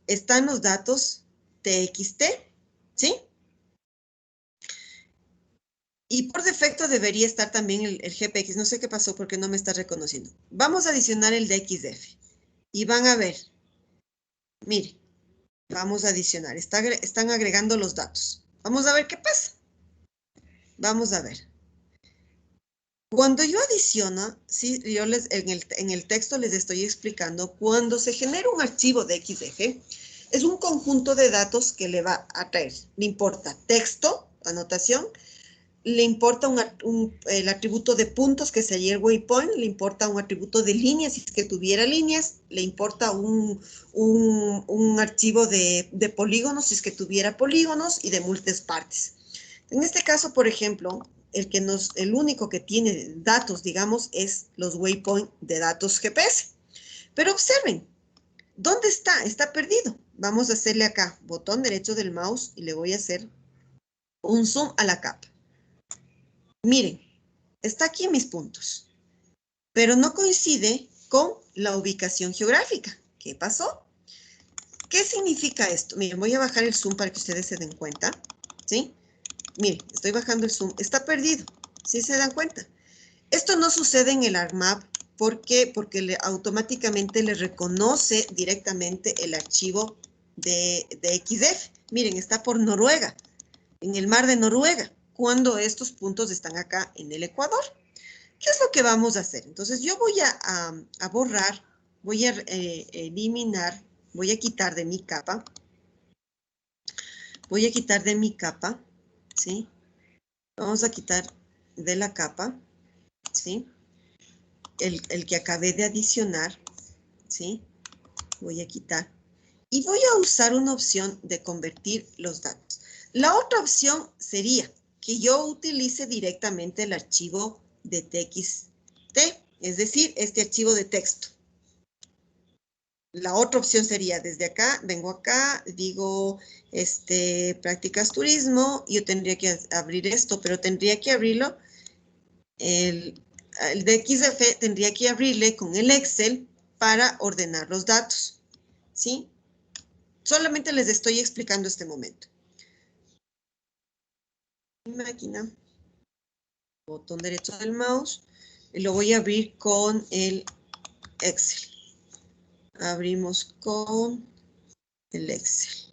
Speaker 1: Están los datos TXT, ¿sí? Y por defecto debería estar también el GPX. No sé qué pasó porque no me está reconociendo. Vamos a adicionar el DXF. Y van a ver. Mire, vamos a adicionar. Están agregando los datos. Vamos a ver qué pasa. Vamos a ver. Cuando yo adiciono, sí, yo en el texto les estoy explicando, cuando se genera un archivo de XF, es un conjunto de datos que le va a traer. Le importa texto, anotación, le importa el atributo de puntos, que sería el waypoint, le importa un atributo de líneas, si es que tuviera líneas, le importa un archivo de polígonos, si es que tuviera polígonos, y de múltiples partes. En este caso, por ejemplo, el único que tiene datos, digamos, es los waypoint de datos GPS. Pero observen, ¿dónde está? Está perdido. Vamos a hacerle acá, botón derecho del mouse, y le voy a hacer un zoom a la capa. Miren, está aquí en mis puntos, pero no coincide con la ubicación geográfica. ¿Qué pasó? ¿Qué significa esto? Miren, voy a bajar el zoom para que ustedes se den cuenta, ¿sí? Miren, estoy bajando el zoom. Está perdido, ¿sí se dan cuenta? Esto no sucede en el ArcMap. ¿Por qué? Porque automáticamente le reconoce directamente el archivo de XF. Miren, está por Noruega, en el mar de Noruega, cuando estos puntos están acá en el Ecuador. ¿Qué es lo que vamos a hacer? Entonces yo voy a borrar, voy a eliminar, voy a quitar de mi capa. Voy a quitar de mi capa, ¿sí? Vamos a quitar de la capa, ¿sí? El que acabé de adicionar, ¿sí? Voy a quitar. Y voy a usar una opción de convertir los datos. La otra opción sería que yo utilice directamente el archivo de TXT, es decir, este archivo de texto. La otra opción sería desde acá, vengo acá, digo, prácticas turismo, yo tendría que abrir esto, pero tendría que abrirlo, el de XF tendría que abrirle con el Excel para ordenar los datos, ¿sí? Solamente les estoy explicando este momento. Máquina, botón derecho del mouse, y lo voy a abrir con el Excel. Abrimos con el Excel.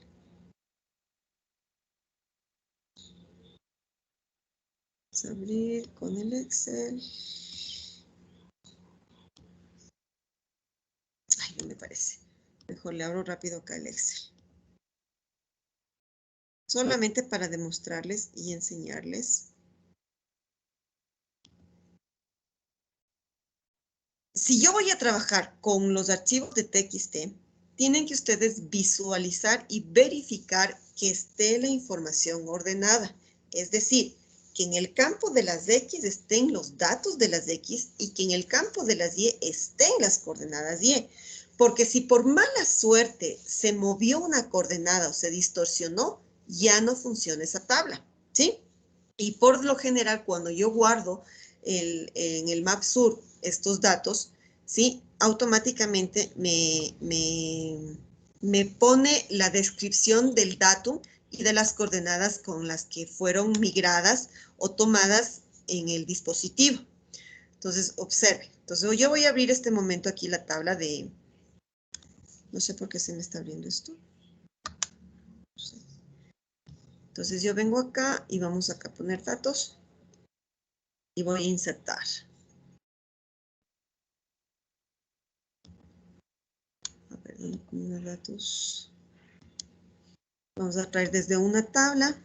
Speaker 1: Vamos a abrir con el Excel. Ay, no me parece. Mejor le abro rápido acá el Excel. Solamente para demostrarles y enseñarles. Si yo voy a trabajar con los archivos de TXT, tienen que ustedes visualizar y verificar que esté la información ordenada. Es decir, que en el campo de las X estén los datos de las X y que en el campo de las Y estén las coordenadas Y. Porque si por mala suerte se movió una coordenada o se distorsionó, ya no funciona esa tabla, ¿sí? Y por lo general, cuando yo guardo en el MapSur estos datos, ¿sí? Automáticamente me pone la descripción del datum y de las coordenadas con las que fueron migradas o tomadas en el dispositivo. Entonces, observe. Entonces, yo voy a abrir este momento aquí la tabla de... No sé por qué se me está abriendo esto. No sé. Entonces, yo vengo acá y vamos acá a poner datos. Y voy a insertar. A ver, ¿dónde pongo datos? Vamos a traer desde una tabla.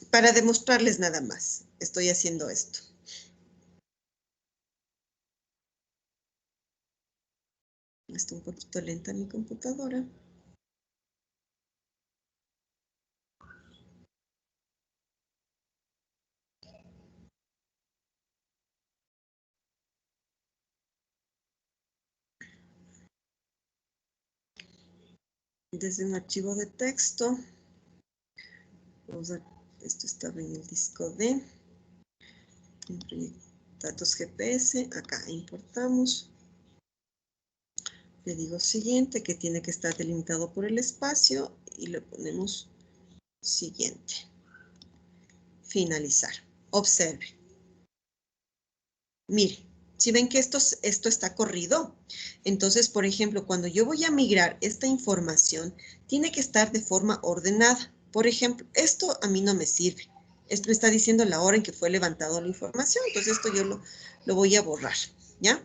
Speaker 1: Para demostrarles nada más, estoy haciendo esto. Está un poquito lenta mi computadora. Desde un archivo de texto. Esto estaba en el disco D. Datos GPS. Acá importamos. Le digo siguiente, que tiene que estar delimitado por el espacio. Y le ponemos siguiente. Finalizar. Observe. Mire, si ven que esto está corrido, entonces, por ejemplo, cuando yo voy a migrar esta información, tiene que estar de forma ordenada. Por ejemplo, esto a mí no me sirve. Esto me está diciendo la hora en que fue levantado la información, entonces esto yo lo voy a borrar, ¿ya?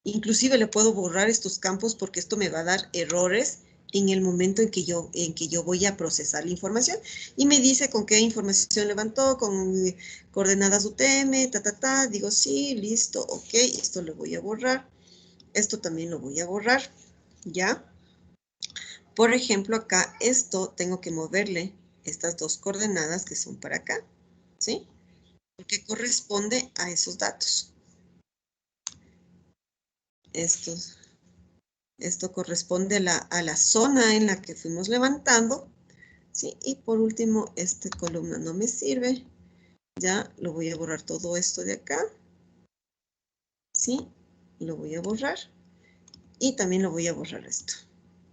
Speaker 1: Inclusive le puedo borrar estos campos porque esto me va a dar errores en el momento en que yo voy a procesar la información. Y me dice con qué información levantó, con coordenadas UTM, digo sí, listo, ok, esto lo voy a borrar. Esto también lo voy a borrar, ¿ya? Por ejemplo, acá esto tengo que moverle estas dos coordenadas que son para acá, ¿sí? Porque corresponde a esos datos. Esto corresponde a la zona en la que fuimos levantando, ¿sí? Y por último, esta columna no me sirve. Ya lo voy a borrar todo esto de acá, ¿sí? Lo voy a borrar. Y también lo voy a borrar esto,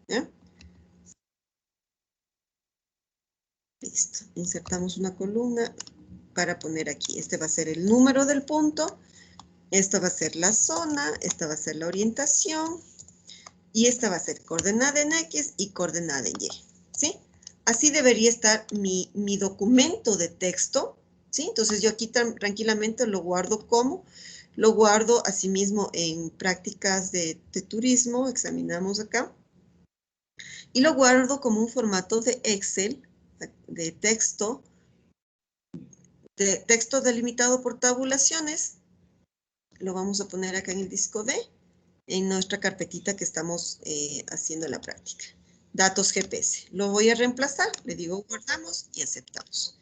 Speaker 1: ¿ya? Listo. Insertamos una columna para poner aquí. Este va a ser el número del punto. Esta va a ser la zona. Esta va a ser la orientación. Y esta va a ser coordenada en X y coordenada en Y, ¿sí? Así debería estar mi documento de texto, ¿sí? Entonces yo aquí tranquilamente lo guardo como, lo guardo asimismo en prácticas de turismo, examinamos acá, y lo guardo como un formato de Excel, de texto delimitado por tabulaciones. Lo vamos a poner acá en el disco D, en nuestra carpetita que estamos haciendo la práctica. Datos GPS. Lo voy a reemplazar, le digo guardamos y aceptamos.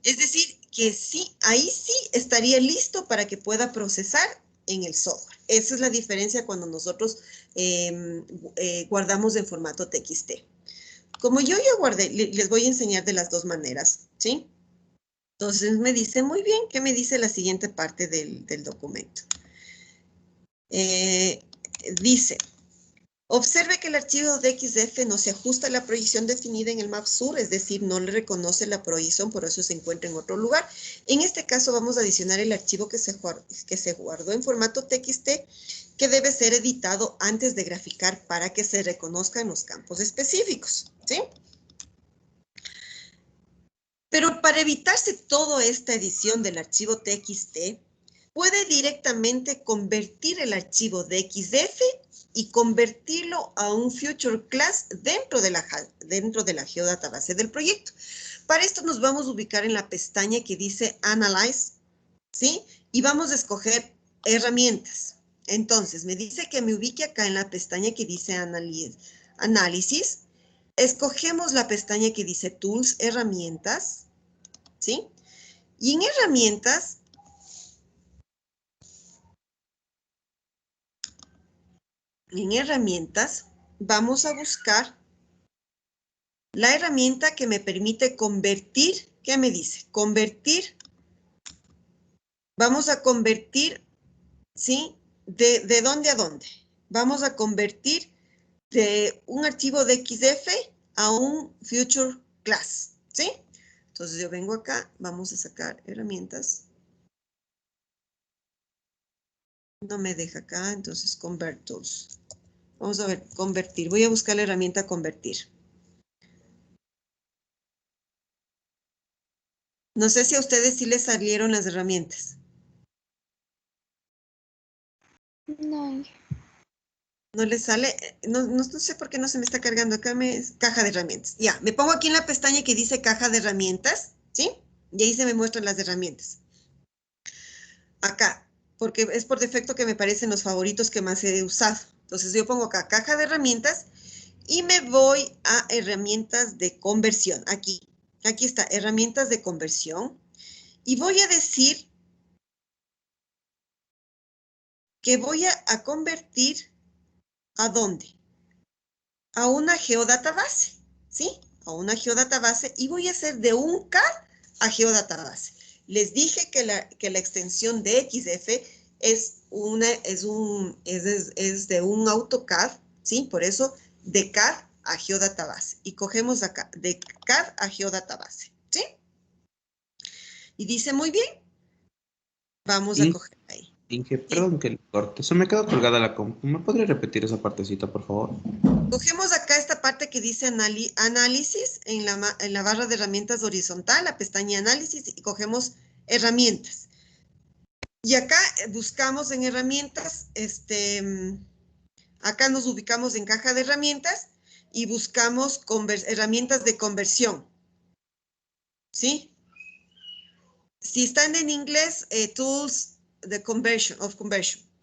Speaker 1: Es decir, que sí, ahí sí estaría listo para que pueda procesar en el software. Esa es la diferencia cuando nosotros guardamos en formato TXT. Como yo ya guardé, les voy a enseñar de las dos maneras, ¿sí? Entonces me dice, muy bien, ¿qué me dice la siguiente parte del documento? Dice, observe que el archivo DXF no se ajusta a la proyección definida en el MapSur, es decir, no le reconoce la proyección, por eso se encuentra en otro lugar. En este caso vamos a adicionar el archivo que se guardó en formato TXT, que debe ser editado antes de graficar para que se reconozcan los campos específicos, ¿sí? Pero para evitarse toda esta edición del archivo TXT, puede directamente convertir el archivo DXF y convertirlo a un future class dentro de la geodatabase del proyecto. Para esto nos vamos a ubicar en la pestaña que dice Analyze, ¿sí? Y vamos a escoger herramientas. Entonces, me dice que me ubique acá en la pestaña que dice Análisis. Escogemos la pestaña que dice Tools, Herramientas, ¿sí? Y en Herramientas en herramientas, vamos a buscar la herramienta que me permite convertir. ¿Qué me dice? Convertir. Vamos a convertir, ¿sí? ¿De dónde a dónde? Vamos a convertir de un archivo de XF a un future class, ¿sí? Entonces yo vengo acá, vamos a sacar herramientas. No me deja acá, entonces convert tools. Vamos a ver, convertir. Voy a buscar la herramienta convertir. No sé si a ustedes sí les salieron las herramientas.
Speaker 3: No.
Speaker 1: No les sale, no sé por qué no se me está cargando acá, caja de herramientas. Ya, me pongo aquí en la pestaña que dice caja de herramientas, ¿sí? Y ahí se me muestran las herramientas. Acá, porque es por defecto que me parecen los favoritos que más he usado. Entonces yo pongo acá caja de herramientas y me voy a herramientas de conversión. Aquí está, herramientas de conversión. Y voy a decir que voy a convertir, ¿a dónde? A una geodatabase, ¿sí? A una geodatabase y voy a hacer de un CAD a geodatabase. Les dije que la extensión de XF es de un AutoCAD, ¿sí? Por eso de CAD a geodatabase. Y cogemos acá, de CAD a geodatabase, ¿sí? Y dice muy bien. Vamos a coger ahí.
Speaker 4: Inge, perdón que le corte. Se me quedó colgada la compu. ¿Me podría repetir esa partecita, por favor?
Speaker 1: Cogemos acá esta parte que dice análisis en la barra de herramientas horizontal, la pestaña análisis, y cogemos herramientas. Y acá buscamos en herramientas, acá nos ubicamos en caja de herramientas y buscamos herramientas de conversión. ¿Sí? Si están en inglés, tools de conversion,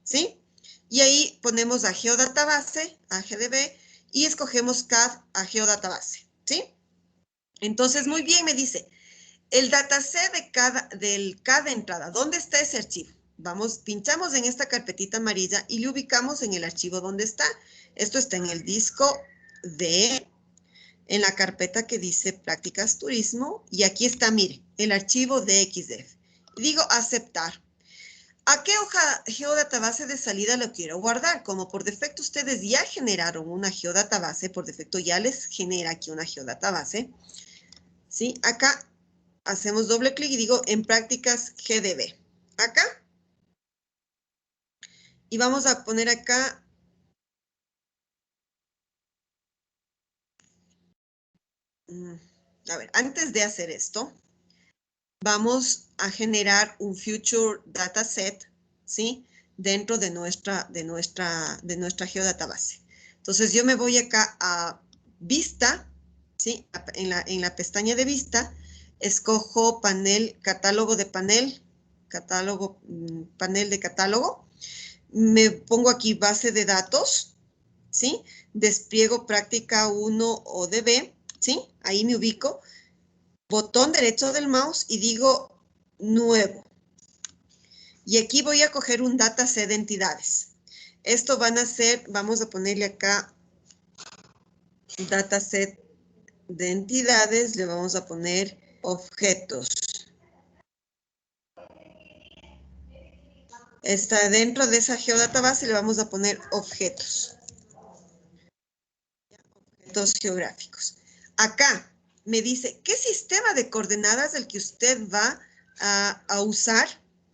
Speaker 1: ¿sí? Y ahí ponemos a geodatabase, a GDB, y escogemos CAD a geodatabase, ¿sí? Entonces, muy bien, me dice, el dataset del CAD de entrada, ¿dónde está ese archivo? Vamos, pinchamos en esta carpetita amarilla y le ubicamos en el archivo donde está. Esto está en el disco en la carpeta que dice prácticas turismo, y aquí está, mire, el archivo de XDF. Digo aceptar. ¿A qué hoja geodatabase de salida lo quiero guardar? Como por defecto ustedes ya generaron una geodatabase, por defecto ya les genera aquí una geodatabase, ¿sí? Acá hacemos doble clic y digo en prácticas GDB. Acá. Y vamos a poner acá. A ver, antes de hacer esto, vamos a generar un future dataset, ¿sí? Dentro de nuestra geodatabase. Entonces yo me voy acá a vista, ¿sí? En la pestaña de vista, escojo panel, catálogo de panel, panel de catálogo. Me pongo aquí base de datos, ¿sí? Despliego práctica 1 ODB, ¿sí? Ahí me ubico. Botón derecho del mouse y digo nuevo. Y aquí voy a coger un dataset de entidades. Esto van a ser, vamos a ponerle acá dataset de entidades, le vamos a poner objetos. Está dentro de esa geodatabase, le vamos a poner objetos. Objetos geográficos. Acá me dice, ¿qué sistema de coordenadas el que usted va a usar?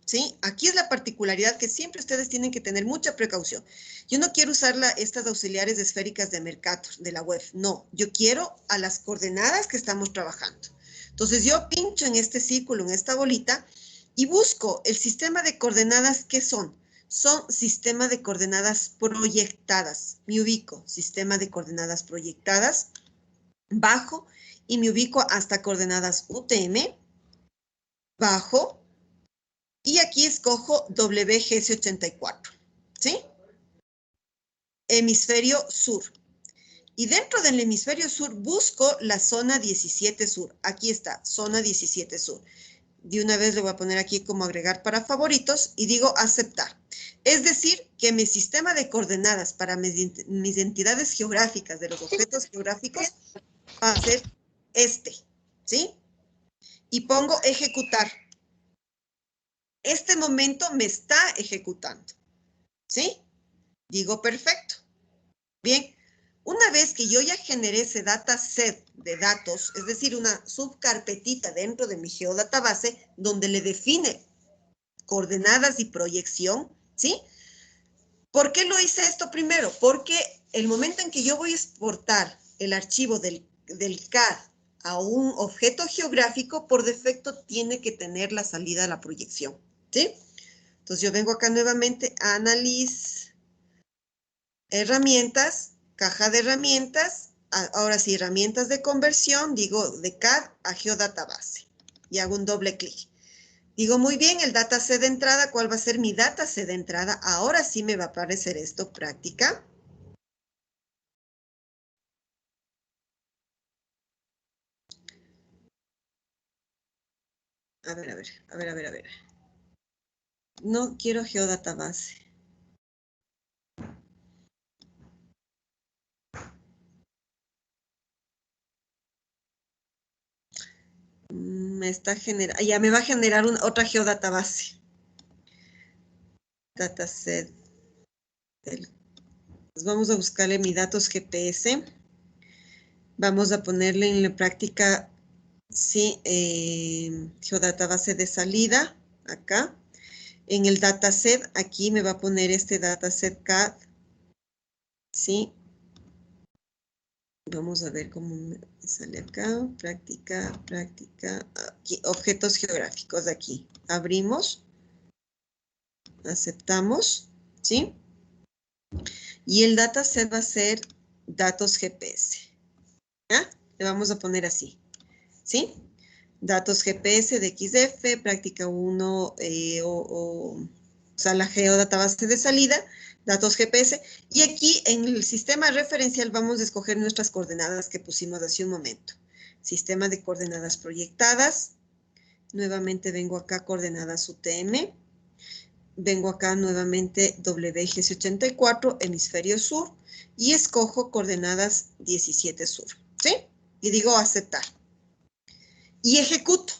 Speaker 1: ¿Sí? Aquí es la particularidad que siempre ustedes tienen que tener mucha precaución. Yo no quiero usar estas auxiliares esféricas de Mercator, de la web. No, yo quiero a las coordenadas que estamos trabajando. Entonces yo pincho en este círculo, en esta bolita, y busco el sistema de coordenadas. ¿Qué son? Son sistema de coordenadas proyectadas. Me ubico, sistema de coordenadas proyectadas, bajo, y me ubico hasta coordenadas UTM, bajo, y aquí escojo WGS84, ¿sí? Hemisferio sur. Y dentro del hemisferio sur busco la zona 17 sur. Aquí está, zona 17 sur. De una vez le voy a poner aquí como agregar para favoritos y digo aceptar. Es decir, que mi sistema de coordenadas para mis entidades geográficas de los objetos geográficos va a ser este, ¿sí? Y pongo ejecutar. Este momento me está ejecutando, ¿sí? Digo perfecto. Bien, una vez que yo ya generé ese dataset de datos, es decir, una subcarpetita dentro de mi geodatabase donde le define coordenadas y proyección, ¿sí? ¿Por qué lo hice esto primero? Porque el momento en que yo voy a exportar el archivo del CAD a un objeto geográfico, por defecto tiene que tener la salida a la proyección, ¿sí? Entonces yo vengo acá nuevamente a Análisis, Herramientas, Caja de herramientas, ahora sí, herramientas de conversión, digo de CAD a Geodatabase y hago un doble clic. Digo, muy bien, el dataset de entrada, ¿cuál va a ser mi dataset de entrada? Ahora sí me va a aparecer esto, práctica. A ver. No quiero Geodatabase. Ya me va a generar otra Geodatabase. Dataset. Pues vamos a buscarle mi datos GPS. Vamos a ponerle en la práctica, sí, Geodatabase de salida, acá. En el dataset, aquí me va a poner este dataset CAD, sí. Vamos a ver cómo me sale acá. Práctica. Aquí, objetos geográficos de aquí. Abrimos. Aceptamos. ¿Sí? Y el dataset va a ser datos GPS. ¿Ya? Le vamos a poner así. ¿Sí? Datos GPS de XF, práctica 1 o sea, la geodatabase de salida, datos GPS. Y aquí en el sistema referencial vamos a escoger nuestras coordenadas que pusimos hace un momento. Sistema de coordenadas proyectadas. Nuevamente vengo acá, coordenadas UTM. Vengo acá nuevamente WGS84, hemisferio sur. Y escojo coordenadas 17 sur. ¿Sí? Y digo aceptar. Y ejecuto.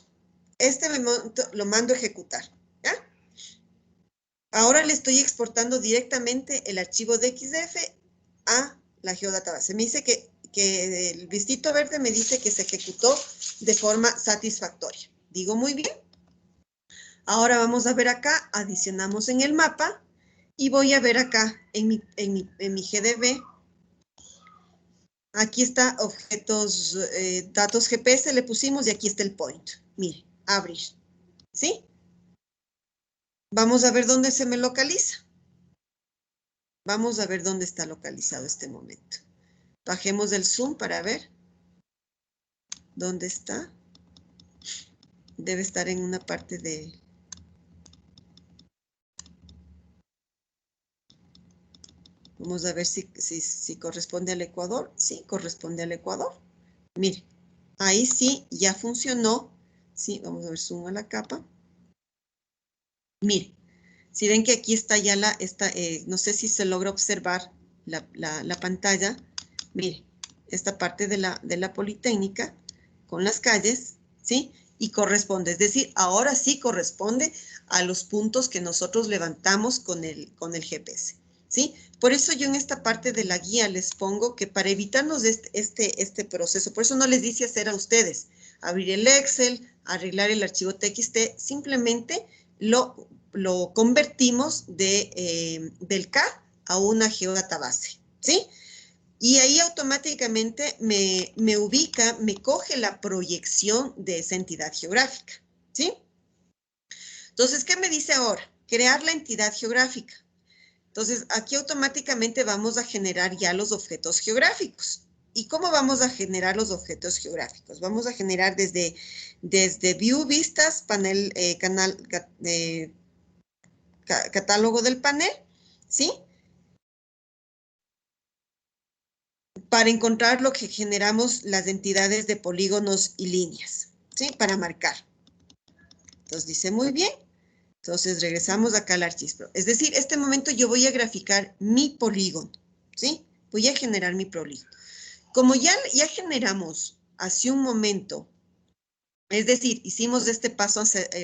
Speaker 1: Lo mando a ejecutar. ¿Ya? Ahora le estoy exportando directamente el archivo de XF a la geodatabase. Me dice que el vistito verde me dice que se ejecutó de forma satisfactoria. Digo muy bien. Ahora vamos a ver acá, adicionamos en el mapa y voy a ver acá en mi GDB. Aquí está objetos, datos GPS le pusimos y aquí está el point. Mire, abrir. ¿Sí? Vamos a ver dónde se me localiza. Vamos a ver dónde está localizado este momento. Bajemos el zoom para ver dónde está. Debe estar en una parte de... Vamos a ver si corresponde al Ecuador. Sí, corresponde al Ecuador. Mire, ahí sí ya funcionó. Sí, vamos a ver zoom a la capa. Mire, si ven que aquí está ya no sé si se logra observar la pantalla. Mire, esta parte de la Politécnica con las calles, ¿sí? Y corresponde, es decir, ahora sí corresponde a los puntos que nosotros levantamos con el GPS, ¿sí? Por eso yo en esta parte de la guía les pongo que para evitarnos este proceso, por eso no les dice hacer a ustedes, abrir el Excel, arreglar el archivo TXT, simplemente lo convertimos del CAD a una geodatabase, ¿sí? Y ahí automáticamente me ubica, me coge la proyección de esa entidad geográfica, ¿sí? Entonces, ¿qué me dice ahora? Crear la entidad geográfica. Entonces, aquí automáticamente vamos a generar ya los objetos geográficos. ¿Y cómo vamos a generar los objetos geográficos? Vamos a generar desde View Vistas, panel, catálogo del panel, ¿sí? Para encontrar lo que generamos las entidades de polígonos y líneas, ¿sí? Para marcar. Entonces dice muy bien. Entonces, regresamos acá al ArcGIS-Pro. Es decir, este momento yo voy a graficar mi polígono, ¿sí? Voy a generar mi polígono. Como ya generamos hace un momento, es decir, hicimos este paso,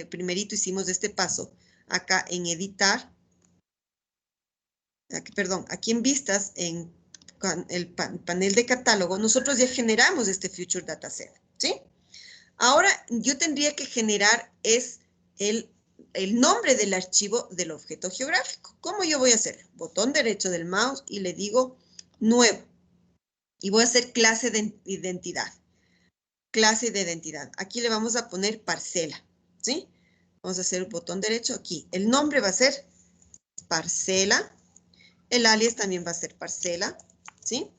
Speaker 1: primerito hicimos este paso acá en editar, aquí en vistas, en el panel de catálogo, nosotros ya generamos este Future Dataset, ¿sí? Ahora yo tendría que generar el nombre del archivo del objeto geográfico. ¿Cómo yo voy a hacer? Botón derecho del mouse y le digo nuevo. Y voy a hacer clase de identidad. Clase de identidad. Aquí le vamos a poner parcela, ¿sí? Vamos a hacer el botón derecho aquí. El nombre va a ser parcela. El alias también va a ser parcela, ¿sí?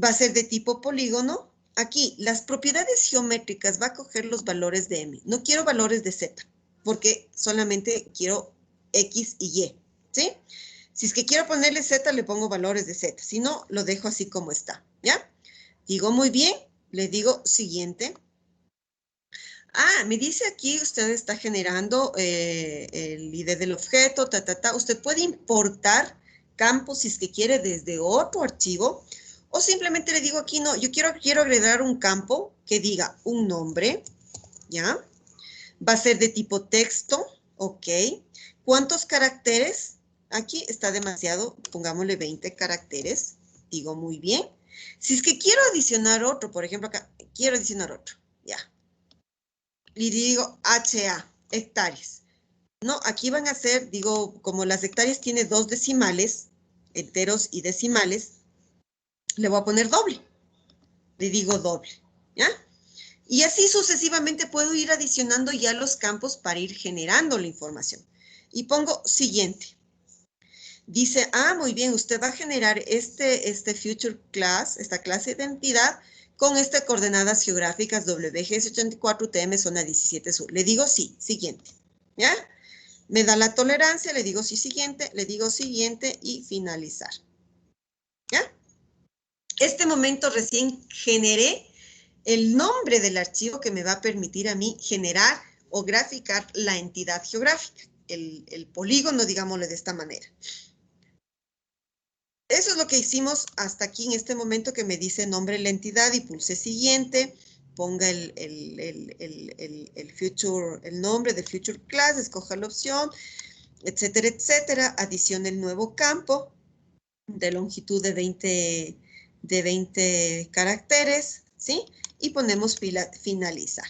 Speaker 1: Va a ser de tipo polígono. Aquí, las propiedades geométricas va a coger los valores de M. No quiero valores de Z, porque solamente quiero X y Y, ¿sí? Si es que quiero ponerle Z, le pongo valores de Z. Si no, lo dejo así como está, ¿ya? Digo muy bien, le digo siguiente. Ah, me dice aquí, usted está generando el ID del objeto, Usted puede importar campos si es que quiere desde otro archivo. O simplemente le digo aquí, no, yo quiero agregar un campo que diga un nombre, ¿ya? Va a ser de tipo texto, ok. ¿Cuántos caracteres? Aquí está demasiado, pongámosle 20 caracteres, digo muy bien. Si es que quiero adicionar otro, por ejemplo acá, quiero adicionar otro, ya. Y digo HA, hectáreas. No, aquí van a ser, digo, como las hectáreas tiene 2 decimales, enteros y decimales, le voy a poner doble. Le digo doble, ¿ya? Y así sucesivamente puedo ir adicionando ya los campos para ir generando la información. Y pongo siguiente. Dice, muy bien, usted va a generar este future class, esta clase de identidad, con estas coordenadas geográficas WGS84 UTM zona 17 sur. Le digo sí, siguiente, ¿ya? Me da la tolerancia, le digo sí, siguiente, le digo siguiente y finalizar, ¿ya? Este momento recién generé el nombre del archivo que me va a permitir a mí generar o graficar la entidad geográfica, el polígono, digámosle de esta manera. Eso es lo que hicimos hasta aquí en este momento que me dice nombre de la entidad y pulse siguiente, ponga el nombre del future class, escoja la opción, etcétera, etcétera, adicione el nuevo campo de longitud de 20 caracteres, ¿sí? Y ponemos finalizar.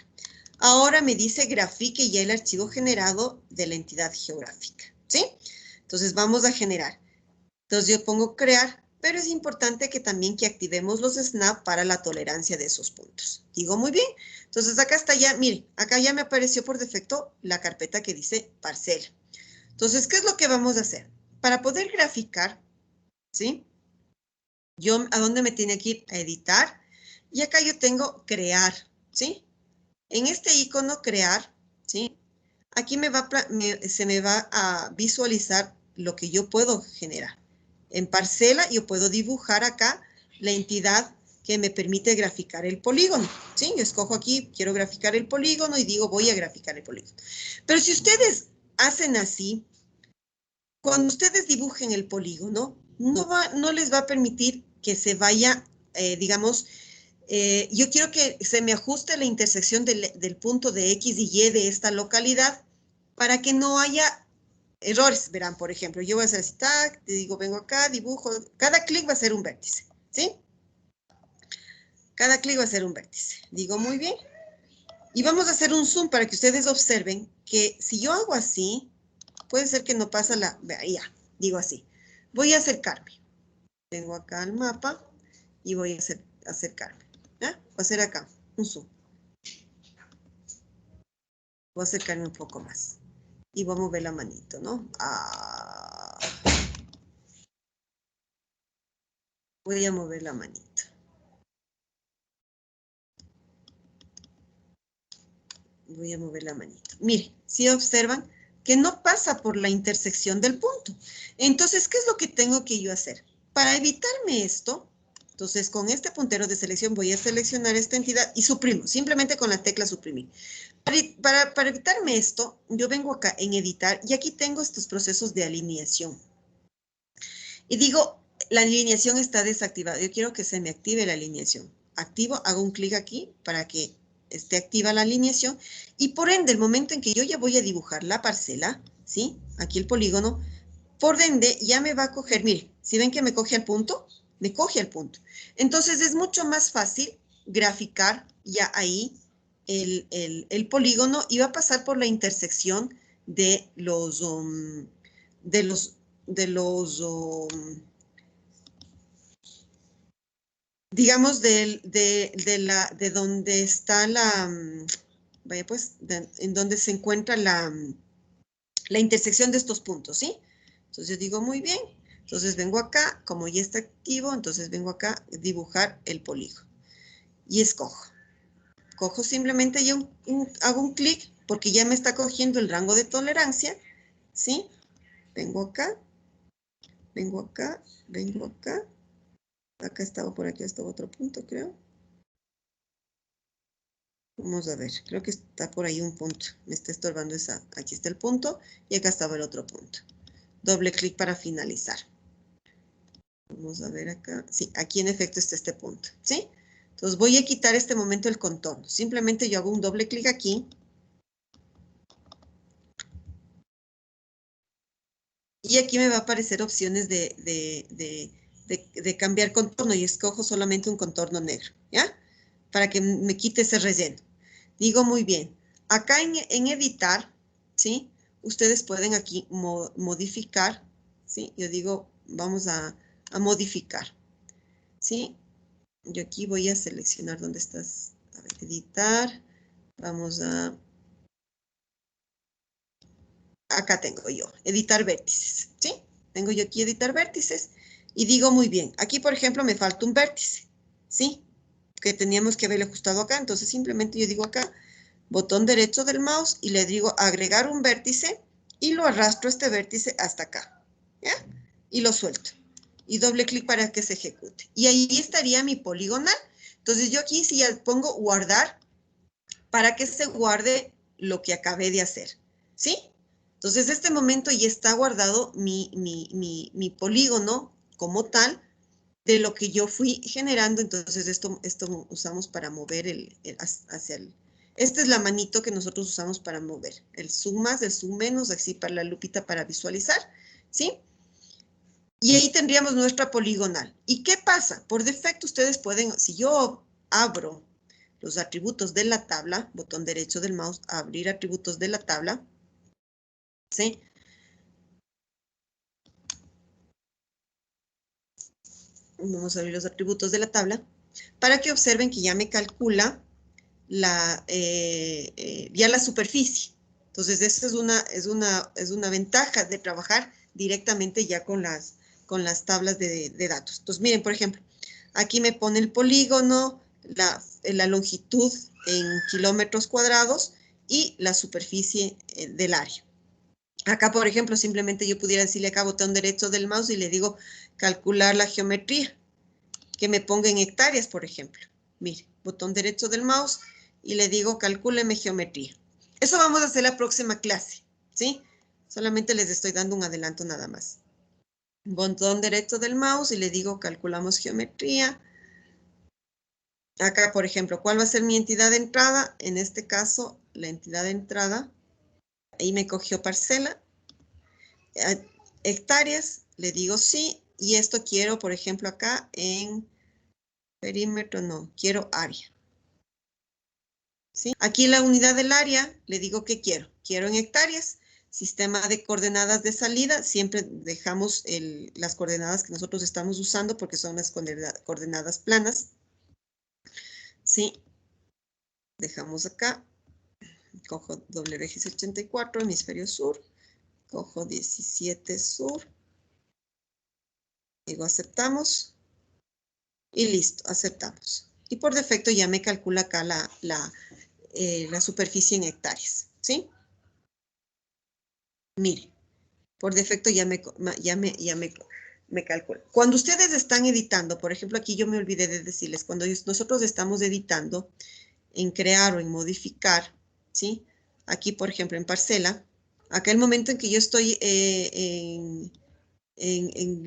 Speaker 1: Ahora me dice grafique ya el archivo generado de la entidad geográfica, ¿sí? Entonces vamos a generar. Entonces yo pongo crear, pero es importante que también que activemos los snap para la tolerancia de esos puntos. Digo muy bien. Entonces acá está ya, miren, acá ya me apareció por defecto la carpeta que dice parcela. Entonces, ¿qué es lo que vamos a hacer? Para poder graficar, ¿sí? Yo, ¿a dónde me tiene que ir? A editar. Y acá yo tengo crear, ¿sí? En este icono crear, ¿sí? Aquí se me va a visualizar lo que yo puedo generar. En parcela yo puedo dibujar acá la entidad que me permite graficar el polígono, ¿sí? Yo escojo aquí, quiero graficar el polígono y digo voy a graficar el polígono. Pero si ustedes hacen así, cuando ustedes dibujen el polígono, no les va a permitir que se vaya, digamos, yo quiero que se me ajuste la intersección del punto de X y Y de esta localidad para que no haya errores. Verán, por ejemplo, yo voy a hacer así, te digo, vengo acá, dibujo, cada clic va a ser un vértice, ¿sí? Cada clic va a ser un vértice. Digo muy bien. Y vamos a hacer un zoom para que ustedes observen que si yo hago así, puede ser que no pasa ya, digo así. Voy a acercarme. Tengo acá el mapa y voy a acercarme. ¿Ya? Voy a hacer acá un zoom. Voy a acercarme un poco más. Y voy a mover la manito, ¿no? Voy a mover la manito. Voy a mover la manito. Miren, si observan que no pasa por la intersección del punto. Entonces, ¿qué es lo que tengo que yo hacer? Para evitarme esto, entonces con este puntero de selección voy a seleccionar esta entidad y suprimo, simplemente con la tecla suprimir. Para evitarme esto, yo vengo acá en editar y aquí tengo estos procesos de alineación. Y digo, la alineación está desactivada. Yo quiero que se me active la alineación. Activo, hago un clic aquí para que esté activa la alineación. Y por ende, el momento en que yo ya voy a dibujar la parcela, ¿sí? Aquí el polígono, por ende ya me va a coger, mire, si ven que me coge al punto, me coge al punto. Entonces es mucho más fácil graficar ya ahí el polígono y va a pasar por la intersección de los digamos, de donde está vaya pues, en donde se encuentra la intersección de estos puntos, ¿sí? Entonces yo digo, muy bien. Entonces vengo acá, como ya está activo, entonces vengo acá, dibujar el polígono. Y escojo. Cojo simplemente y hago un clic, porque ya me está cogiendo el rango de tolerancia, ¿sí? Vengo acá, vengo acá, vengo acá. Acá estaba, por aquí estaba otro punto, creo. Vamos a ver, creo que está por ahí un punto. Me está estorbando esa. Aquí está el punto y acá estaba el otro punto. Doble clic para finalizar. Vamos a ver acá. Sí, aquí en efecto está este punto, ¿sí? Entonces voy a quitar este momento el contorno. Simplemente yo hago un doble clic aquí. Y aquí me va a aparecer opciones de cambiar contorno y escojo solamente un contorno negro, ¿ya? Para que me quite ese relleno. Digo muy bien. Acá en editar, ¿sí? Ustedes pueden aquí modificar, ¿sí? Yo digo, vamos a modificar, ¿sí? Yo aquí voy a seleccionar dónde estás. A ver, editar. Vamos a... Acá tengo yo, editar vértices, ¿sí? Tengo yo aquí editar vértices y digo muy bien. Aquí, por ejemplo, me falta un vértice, ¿sí? Que teníamos que haberle ajustado acá. Entonces, simplemente yo digo acá, botón derecho del mouse y le digo agregar un vértice y lo arrastro este vértice hasta acá, ¿ya? Y lo suelto. Y doble clic para que se ejecute. Y ahí estaría mi poligonal. Entonces, yo aquí sí ya pongo guardar para que se guarde lo que acabé de hacer, ¿sí? Entonces, este momento ya está guardado mi polígono como tal de lo que yo fui generando. Entonces, esto usamos para mover hacia el... Esta es la manito que nosotros usamos para mover. El zoom más, el zoom menos, así para la lupita para visualizar, ¿sí? Y ahí tendríamos nuestra poligonal. ¿Y qué pasa? Por defecto ustedes pueden, si yo abro los atributos de la tabla, botón derecho del mouse, abrir atributos de la tabla, ¿sí? Vamos a abrir los atributos de la tabla para que observen que ya me calcula ya la superficie. Entonces, esa es una ventaja de trabajar directamente ya con las tablas de datos. Entonces, miren, por ejemplo, aquí me pone el polígono, la longitud en kilómetros cuadrados y la superficie del área. Acá, por ejemplo, simplemente yo pudiera decirle acá botón derecho del mouse y le digo calcular la geometría, que me ponga en hectáreas, por ejemplo. Mire, botón derecho del mouse y le digo calcúleme geometría. Eso vamos a hacer la próxima clase, ¿sí? Solamente les estoy dando un adelanto nada más. Botón derecho del mouse y le digo calculamos geometría. Acá, por ejemplo, ¿cuál va a ser mi entidad de entrada? En este caso, la entidad de entrada, ahí me cogió parcela. Hectáreas, le digo sí, y esto quiero, por ejemplo, acá en perímetro, no, quiero área. ¿Sí? Aquí la unidad del área, le digo que quiero. Quiero en hectáreas. Sistema de coordenadas de salida, siempre dejamos las coordenadas que nosotros estamos usando porque son las coordenadas planas. Sí, dejamos acá. Cojo WX84, hemisferio sur. Cojo 17 sur. Digo aceptamos. Y listo, aceptamos. Y por defecto ya me calcula acá la superficie en hectáreas. ¿Sí? Mire, por defecto ya me calcula. Cuando ustedes están editando, por ejemplo, aquí yo me olvidé de decirles, cuando nosotros estamos editando en crear o en modificar, ¿sí? Aquí, por ejemplo, en parcela, acá el momento en que yo estoy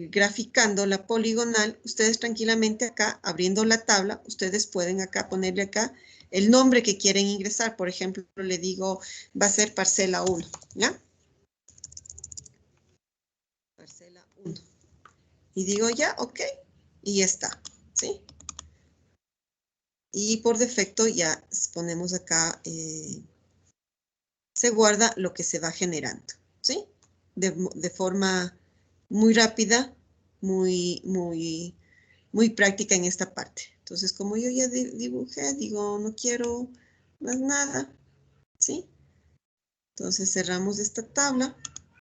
Speaker 1: graficando la poligonal, ustedes tranquilamente acá, abriendo la tabla, ustedes pueden acá ponerle acá el nombre que quieren ingresar. Por ejemplo, le digo, va a ser parcela 1, ¿ya? Parcela 1. Y digo ya, ok, y ya está, ¿sí? Y por defecto ya ponemos acá, se guarda lo que se va generando, ¿sí? De forma muy rápida, muy práctica en esta parte. Entonces, como yo ya dibujé, digo, no quiero más nada, ¿sí? Entonces cerramos esta tabla